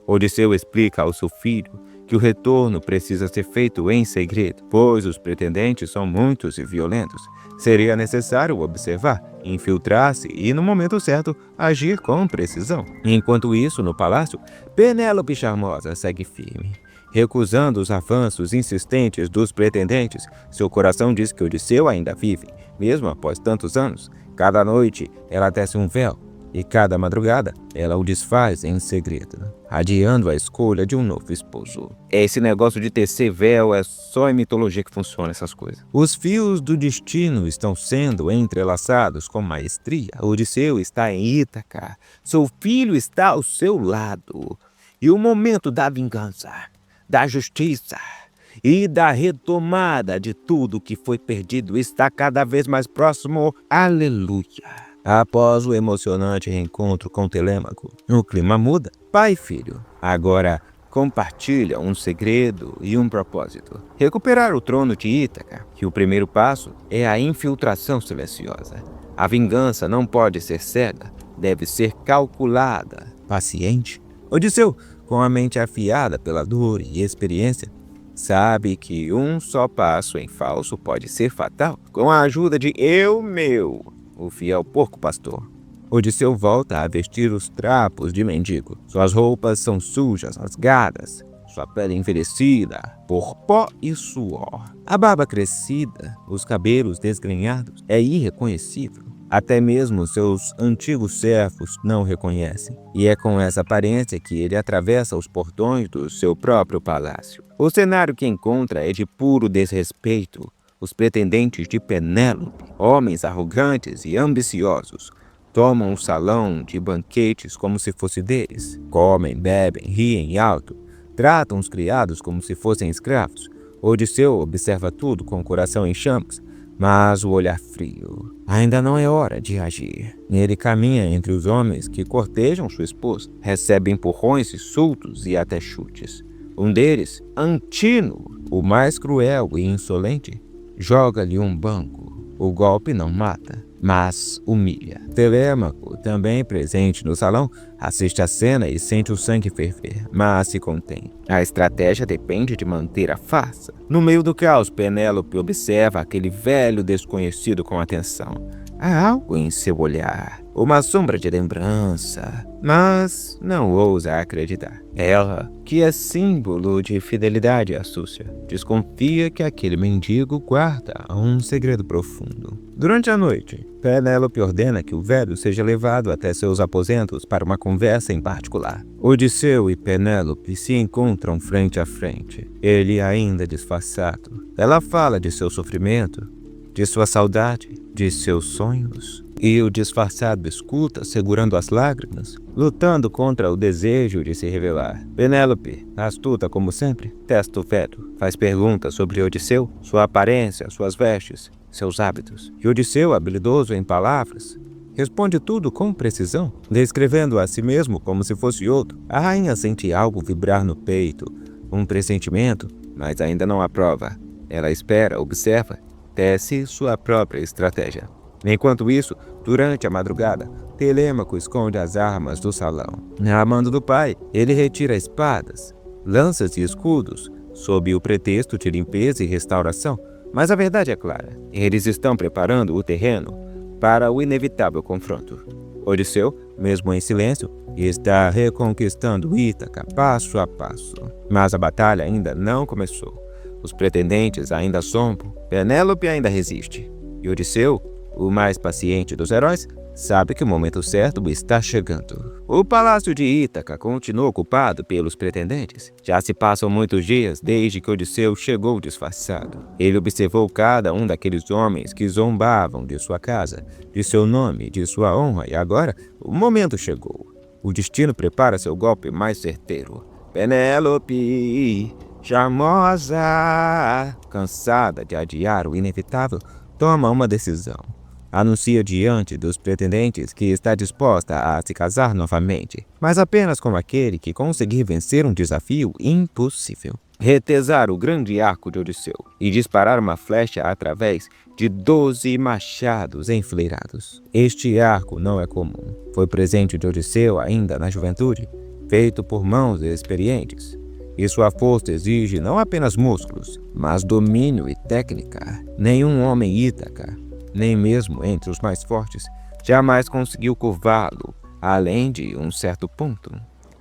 Odisseu explica ao seu filho que o retorno precisa ser feito em segredo, pois os pretendentes são muitos e violentos. Seria necessário observar, infiltrar-se e, no momento certo, agir com precisão. Enquanto isso, no palácio, Penélope Charmosa segue firme. Recusando os avanços insistentes dos pretendentes, seu coração diz que Odisseu ainda vive, mesmo após tantos anos. Cada noite, ela tece um véu, e cada madrugada ela o desfaz em segredo, adiando a escolha de um novo esposo. Esse negócio de tecer véu é só em mitologia que funciona essas coisas. Os fios do destino estão sendo entrelaçados com maestria. Odisseu está em Ítaca, seu filho está ao seu lado. E o momento da vingança, da justiça e da retomada de tudo que foi perdido está cada vez mais próximo. Aleluia! Após o emocionante reencontro com Telêmaco, o clima muda. Pai e filho agora compartilham um segredo e um propósito: recuperar o trono de Ítaca. E o primeiro passo é a infiltração silenciosa. A vingança não pode ser cega, deve ser calculada, paciente. Odisseu, com a mente afiada pela dor e experiência, sabe que um só passo em falso pode ser fatal. Com a ajuda de o fiel porco-pastor, Odisseu volta a vestir os trapos de mendigo. Suas roupas são sujas, rasgadas, sua pele envelhecida por pó e suor. A barba crescida, os cabelos desgrenhados, é irreconhecível. Até mesmo seus antigos servos não o reconhecem. E é com essa aparência que ele atravessa os portões do seu próprio palácio. O cenário que encontra é de puro desrespeito. Os pretendentes de Penélope, homens arrogantes e ambiciosos, tomam o salão de banquetes como se fosse deles. Comem, bebem, riem alto, tratam os criados como se fossem escravos. Odisseu observa tudo com o coração em chamas, mas o olhar frio. Ainda não é hora de agir. Ele caminha entre os homens que cortejam sua esposa, recebe empurrões, insultos e até chutes. Um deles, Antino, o mais cruel e insolente, joga-lhe um banco. O golpe não mata, mas humilha. Telêmaco, também presente no salão, assiste a cena e sente o sangue ferver, mas se contém. A estratégia depende de manter a farsa. No meio do caos, Penélope observa aquele velho desconhecido com atenção. Há algo em seu olhar, uma sombra de lembrança, mas não ousa acreditar. Ela, que é símbolo de fidelidade e astúcia, desconfia que aquele mendigo guarda um segredo profundo. Durante a noite, Penélope ordena que o velho seja levado até seus aposentos para uma conversa em particular. Odisseu e Penélope se encontram frente a frente, ele ainda disfarçado. Ela fala de seu sofrimento, de sua saudade, de seus sonhos. E o disfarçado escuta, segurando as lágrimas, lutando contra o desejo de se revelar. Penélope, astuta como sempre, testa o velho, faz perguntas sobre Odisseu, sua aparência, suas vestes, seus hábitos. E Odisseu, habilidoso em palavras, responde tudo com precisão, descrevendo a si mesmo como se fosse outro. A rainha sente algo vibrar no peito, um pressentimento, mas ainda não há prova. Ela espera, observa, tece sua própria estratégia. Enquanto isso, durante a madrugada, Telêmaco esconde as armas do salão. A mando do pai, ele retira espadas, lanças e escudos, sob o pretexto de limpeza e restauração. Mas a verdade é clara, eles estão preparando o terreno para o inevitável confronto. Odisseu, mesmo em silêncio, está reconquistando Ítaca passo a passo. Mas a batalha ainda não começou. Os pretendentes ainda zombam, Penélope ainda resiste. E Odisseu, o mais paciente dos heróis, sabe que o momento certo está chegando. O palácio de Ítaca continua ocupado pelos pretendentes. Já se passam muitos dias desde que Odisseu chegou disfarçado. Ele observou cada um daqueles homens que zombavam de sua casa, de seu nome, de sua honra, e agora o momento chegou. O destino prepara seu golpe mais certeiro. Penélope, charmosa, cansada de adiar o inevitável, toma uma decisão. Anuncia diante dos pretendentes que está disposta a se casar novamente, mas apenas com aquele que conseguir vencer um desafio impossível. Retesar o grande arco de Odisseu e disparar uma flecha através de 12 machados enfileirados. Este arco não é comum. Foi presente de Odisseu ainda na juventude, feito por mãos experientes. E sua força exige não apenas músculos, mas domínio e técnica. Nenhum homem Ítaca, nem mesmo entre os mais fortes, jamais conseguiu curvá-lo, além de um certo ponto.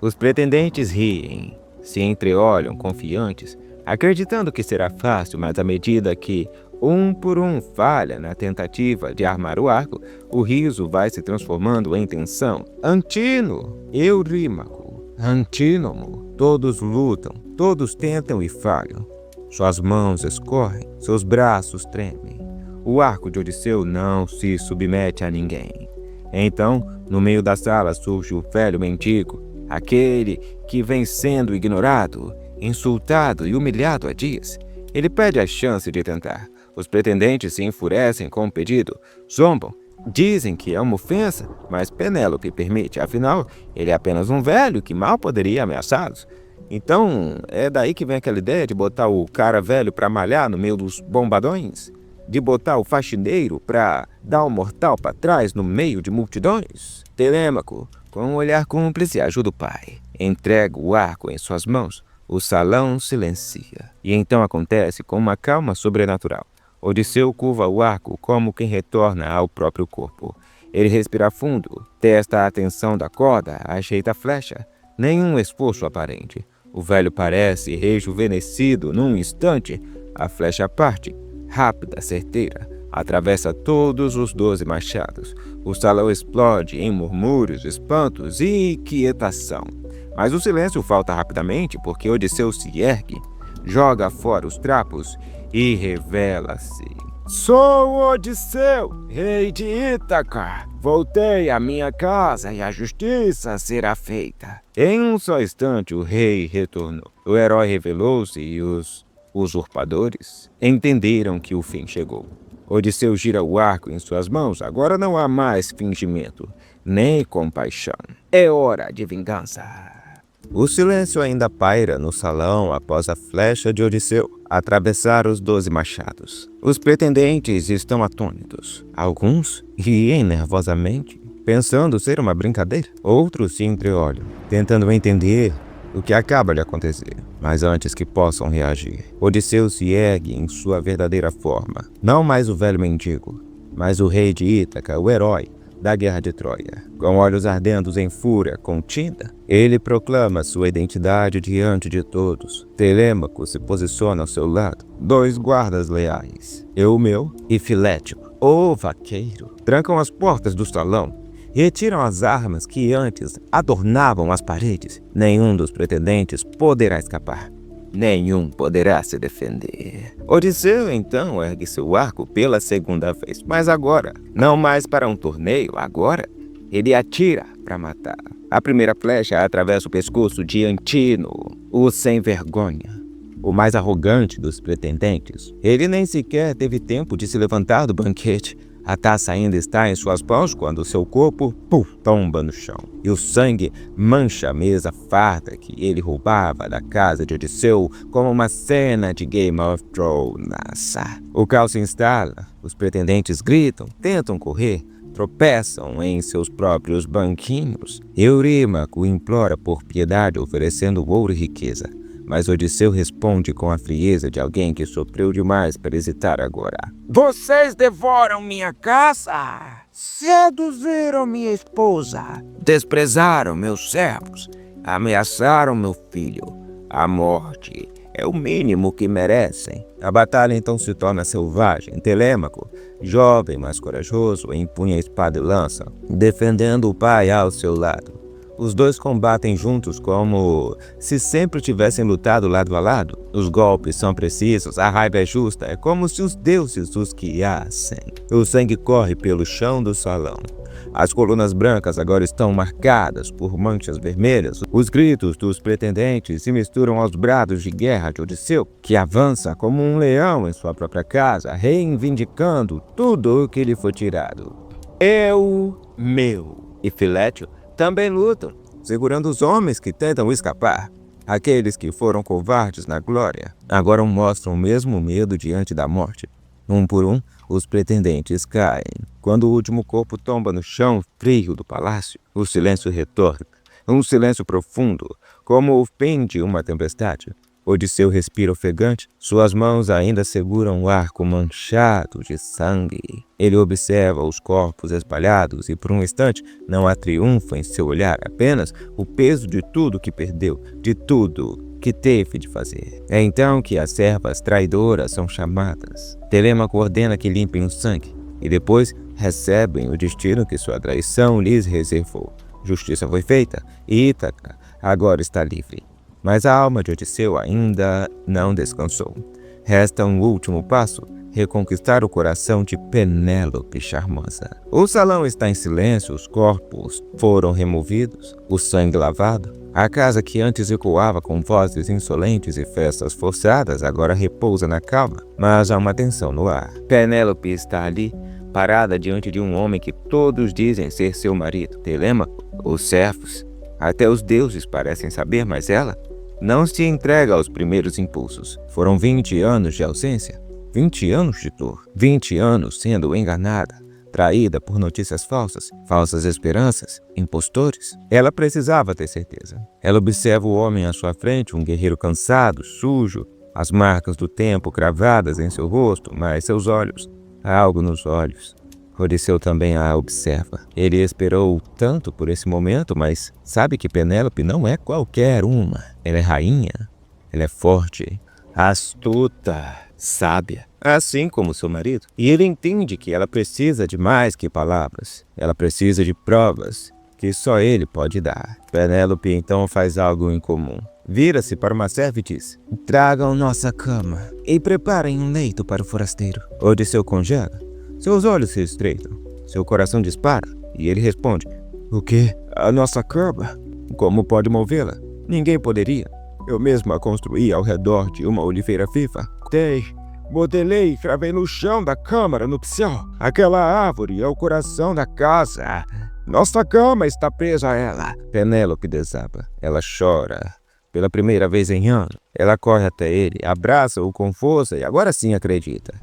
Os pretendentes riem, se entreolham confiantes, acreditando que será fácil, mas à medida que um por um falha na tentativa de armar o arco, o riso vai se transformando em tensão. Antino, Eurímaco, Antínomo, todos lutam, todos tentam e falham. Suas mãos escorrem, seus braços tremem. O arco de Odisseu não se submete a ninguém. Então, no meio da sala surge o velho mendigo, aquele que vem sendo ignorado, insultado e humilhado há dias. Ele pede a chance de tentar. Os pretendentes se enfurecem com o pedido, zombam, dizem que é uma ofensa, mas Penélope permite, afinal, ele é apenas um velho que mal poderia ameaçá-los. Então, é daí que vem aquela ideia de botar o cara velho para malhar no meio dos bombadões? De botar o faxineiro para dar um mortal para trás no meio de multidões? Telêmaco, com um olhar cúmplice, ajuda o pai. Entrega o arco em suas mãos. O salão silencia. E então acontece com uma calma sobrenatural. Odisseu curva o arco como quem retorna ao próprio corpo. Ele respira fundo, testa a tensão da corda, ajeita a flecha. Nenhum esforço aparente. O velho parece rejuvenescido num instante. A flecha parte. Rápida, certeira, atravessa todos os 12 machados. O salão explode em murmúrios, espantos e quietação. Mas o silêncio falta rapidamente porque Odisseu se ergue, joga fora os trapos e revela-se. Sou Odisseu, rei de Ítaca. Voltei à minha casa e a justiça será feita. Em um só instante o rei retornou. O herói revelou-se e os usurpadores entenderam que o fim chegou. Odisseu gira o arco em suas mãos. Agora não há mais fingimento, nem compaixão. É hora de vingança. O silêncio ainda paira no salão após a flecha de Odisseu atravessar os 12 machados. Os pretendentes estão atônitos. Alguns riem nervosamente, pensando ser uma brincadeira. Outros se entreolham, tentando entender o que acaba de acontecer. Mas antes que possam reagir, Odisseu se ergue em sua verdadeira forma. Não mais o velho mendigo, mas o rei de Ítaca, o herói da Guerra de Troia. Com olhos ardendo em fúria contida, ele proclama sua identidade diante de todos. Telêmaco se posiciona ao seu lado. 2 guardas leais, Eumeu e Filético, o vaqueiro, trancam as portas do salão. Retiram as armas que antes adornavam as paredes. Nenhum dos pretendentes poderá escapar. Nenhum poderá se defender. Odisseu, então, ergue seu arco pela segunda vez. Mas agora, não mais para um torneio, agora ele atira para matar. A primeira flecha atravessa o pescoço de Antino, o sem vergonha, o mais arrogante dos pretendentes. Ele nem sequer teve tempo de se levantar do banquete. A taça ainda está em suas mãos quando seu corpo, tomba no chão. E o sangue mancha a mesa farta que ele roubava da casa de Odisseu como uma cena de Game of Thrones. O caos se instala, os pretendentes gritam, tentam correr, tropeçam em seus próprios banquinhos. Eurímaco implora por piedade oferecendo ouro e riqueza. Mas Odisseu responde com a frieza de alguém que sofreu demais para hesitar agora. Vocês devoram minha caça, seduziram minha esposa, desprezaram meus servos, ameaçaram meu filho. A morte é o mínimo que merecem. A batalha então se torna selvagem. Telêmaco, jovem mas corajoso, empunha espada e lança, defendendo o pai ao seu lado. Os dois combatem juntos como se sempre tivessem lutado lado a lado. Os golpes são precisos, a raiva é justa, é como se os deuses os guiassem. O sangue corre pelo chão do salão. As colunas brancas agora estão marcadas por manchas vermelhas. Os gritos dos pretendentes se misturam aos brados de guerra de Odisseu, que avança como um leão em sua própria casa, reivindicando tudo o que lhe foi tirado. Meu. E Filétio também lutam, segurando os homens que tentam escapar. Aqueles que foram covardes na glória agora mostram o mesmo medo diante da morte. Um por um, os pretendentes caem. Quando o último corpo tomba no chão frio do palácio, o silêncio retorna. Um silêncio profundo, como o fim de uma tempestade. Odisseu respira ofegante, suas mãos ainda seguram o arco manchado de sangue. Ele observa os corpos espalhados e por um instante não há triunfo em seu olhar, apenas o peso de tudo que perdeu, de tudo que teve de fazer. É então que as servas traidoras são chamadas. Telêmaco ordena que limpem o sangue e depois recebem o destino que sua traição lhes reservou. Justiça foi feita e Ítaca agora está livre. Mas a alma de Odisseu ainda não descansou. Resta um último passo, reconquistar o coração de Penélope charmosa. O salão está em silêncio, os corpos foram removidos, o sangue lavado. A casa que antes ecoava com vozes insolentes e festas forçadas agora repousa na calma, mas há uma tensão no ar. Penélope está ali, parada diante de um homem que todos dizem ser seu marido. Telêmaco, os servos, até os deuses parecem saber, mas ela não se entrega aos primeiros impulsos. Foram 20 anos de ausência, 20 anos de dor, 20 anos sendo enganada, traída por notícias falsas, falsas esperanças, impostores. Ela precisava ter certeza. Ela observa o homem à sua frente, um guerreiro cansado, sujo, as marcas do tempo cravadas em seu rosto, mas seus olhos, há algo nos olhos. Odisseu também a observa. Ele esperou tanto por esse momento, mas sabe que Penélope não é qualquer uma. Ela é rainha, ela é forte, astuta, sábia, assim como seu marido. E ele entende que ela precisa de mais que palavras. Ela precisa de provas que só ele pode dar. Penélope então faz algo incomum. Vira-se para uma serva e diz: "Tragam nossa cama e preparem um leito para o forasteiro." Odisseu congela. Seus olhos se estreitam, seu coração dispara, e ele responde: "O quê? A nossa cama? Como pode movê-la? Ninguém poderia. Eu mesmo a construí ao redor de uma oliveira viva. Modelei e cravei no chão da câmara nupcial. Aquela árvore é o coração da casa. Nossa cama está presa a ela." Penélope desaba. Ela chora. Pela primeira vez em anos, ela corre até ele, abraça-o com força e agora sim acredita.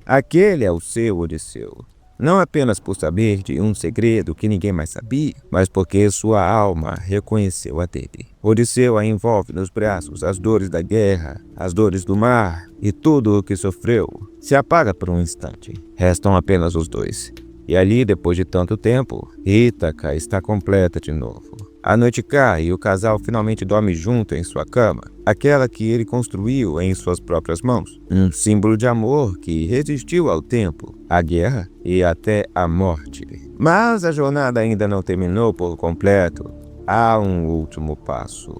Aquele é o seu Odisseu. Não apenas por saber de um segredo que ninguém mais sabia, mas porque sua alma reconheceu a dele. Odisseu a envolve nos braços, as dores da guerra, as dores do mar e tudo o que sofreu se apaga por um instante. Restam apenas os dois. E ali, depois de tanto tempo, Ítaca está completa de novo. A noite cai e o casal finalmente dorme junto em sua cama, aquela que ele construiu em suas próprias mãos. Um símbolo de amor que resistiu ao tempo, à guerra e até à morte. Mas a jornada ainda não terminou por completo. Há um último passo.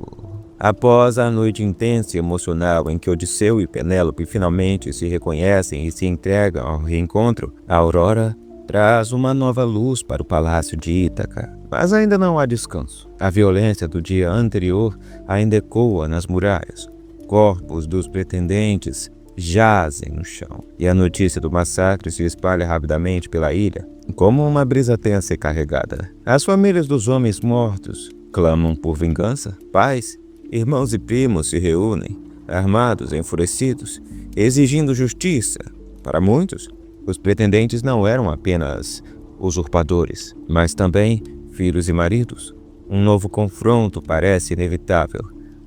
Após a noite intensa e emocional em que Odisseu e Penélope finalmente se reconhecem e se entregam ao reencontro, a aurora traz uma nova luz para o palácio de Ítaca. Mas ainda não há descanso. A violência do dia anterior ainda ecoa nas muralhas. Corpos dos pretendentes jazem no chão, e a notícia do massacre se espalha rapidamente pela ilha, como uma brisa tensa e carregada. As famílias dos homens mortos clamam por vingança. Pais, irmãos e primos se reúnem, armados e enfurecidos, exigindo justiça. Para muitos, os pretendentes não eram apenas usurpadores, mas também filhos e maridos. Um novo confronto parece inevitável.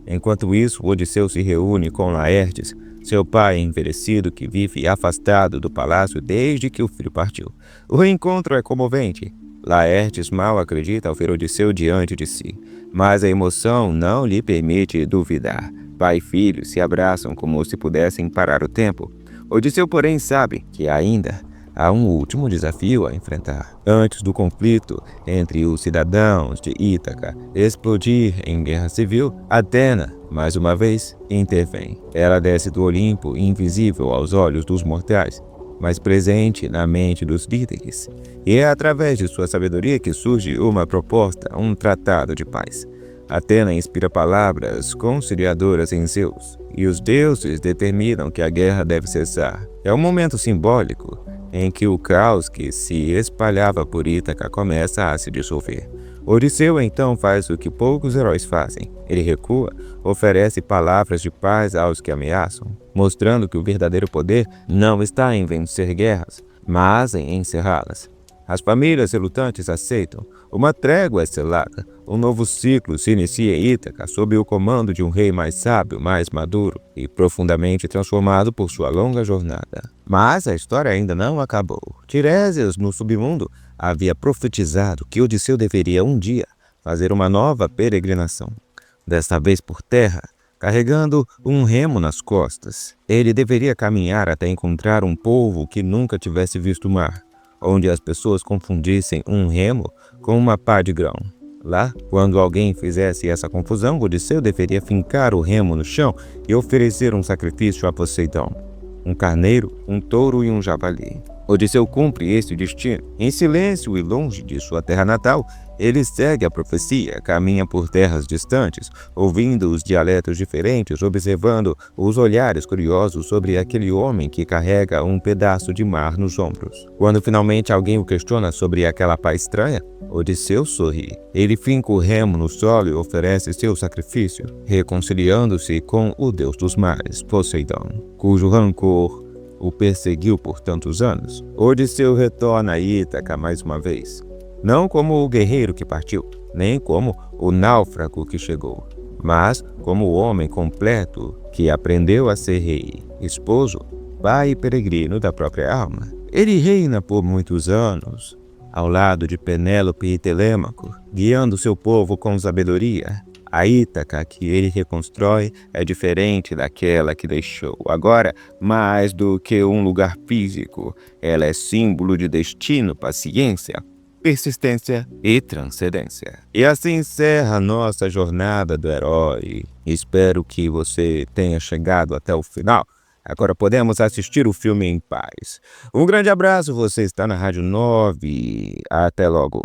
Enquanto isso, Odisseu se reúne com Laertes, seu pai envelhecido que vive afastado do palácio desde que o filho partiu. O reencontro é comovente. Laertes mal acredita ao ver Odisseu diante de si, mas a emoção não lhe permite duvidar. Pai e filho se abraçam como se pudessem parar o tempo. Odisseu, porém, sabe que ainda há um último desafio a enfrentar. Antes do conflito entre os cidadãos de Ítaca explodir em guerra civil, Atena, mais uma vez, intervém. Ela desce do Olimpo, invisível aos olhos dos mortais, mas presente na mente dos líderes. E é através de sua sabedoria que surge uma proposta, um tratado de paz. Atena inspira palavras conciliadoras em Zeus, e os deuses determinam que a guerra deve cessar. É um momento simbólico em que o caos que se espalhava por Ítaca começa a se dissolver. Odisseu então faz o que poucos heróis fazem. Ele recua, oferece palavras de paz aos que ameaçam, mostrando que o verdadeiro poder não está em vencer guerras, mas em encerrá-las. As famílias relutantes aceitam. Uma trégua é selada. Um novo ciclo se inicia em Ítaca sob o comando de um rei mais sábio, mais maduro e profundamente transformado por sua longa jornada. Mas a história ainda não acabou. Tiresias, no submundo, havia profetizado que Odisseu deveria um dia fazer uma nova peregrinação, desta vez por terra, carregando um remo nas costas. Ele deveria caminhar até encontrar um povo que nunca tivesse visto o mar, onde as pessoas confundissem um remo com uma pá de grão. Lá, quando alguém fizesse essa confusão, Odisseu deveria fincar o remo no chão e oferecer um sacrifício a Poseidon: um carneiro, um touro e um javali. Odisseu cumpre esse destino. Em silêncio e longe de sua terra natal, ele segue a profecia, caminha por terras distantes, ouvindo os dialetos diferentes, observando os olhares curiosos sobre aquele homem que carrega um pedaço de mar nos ombros. Quando finalmente alguém o questiona sobre aquela pá estranha, Odisseu sorri. Ele finca o remo no solo e oferece seu sacrifício, reconciliando-se com o deus dos mares, Poseidon, cujo rancor o perseguiu por tantos anos. Odisseu retorna a Ítaca mais uma vez, não como o guerreiro que partiu, nem como o náufrago que chegou, mas como o homem completo que aprendeu a ser rei, esposo, pai e peregrino da própria alma. Ele reina por muitos anos, ao lado de Penélope e Telêmaco, guiando seu povo com sabedoria. A Ítaca que ele reconstrói é diferente daquela que deixou. Agora, mais do que um lugar físico, ela é símbolo de destino, paciência, persistência e transcendência. E assim encerra a nossa jornada do herói. Espero que você tenha chegado até o final. Agora podemos assistir o filme em paz. Um grande abraço, você está na Rádio 9. Até logo.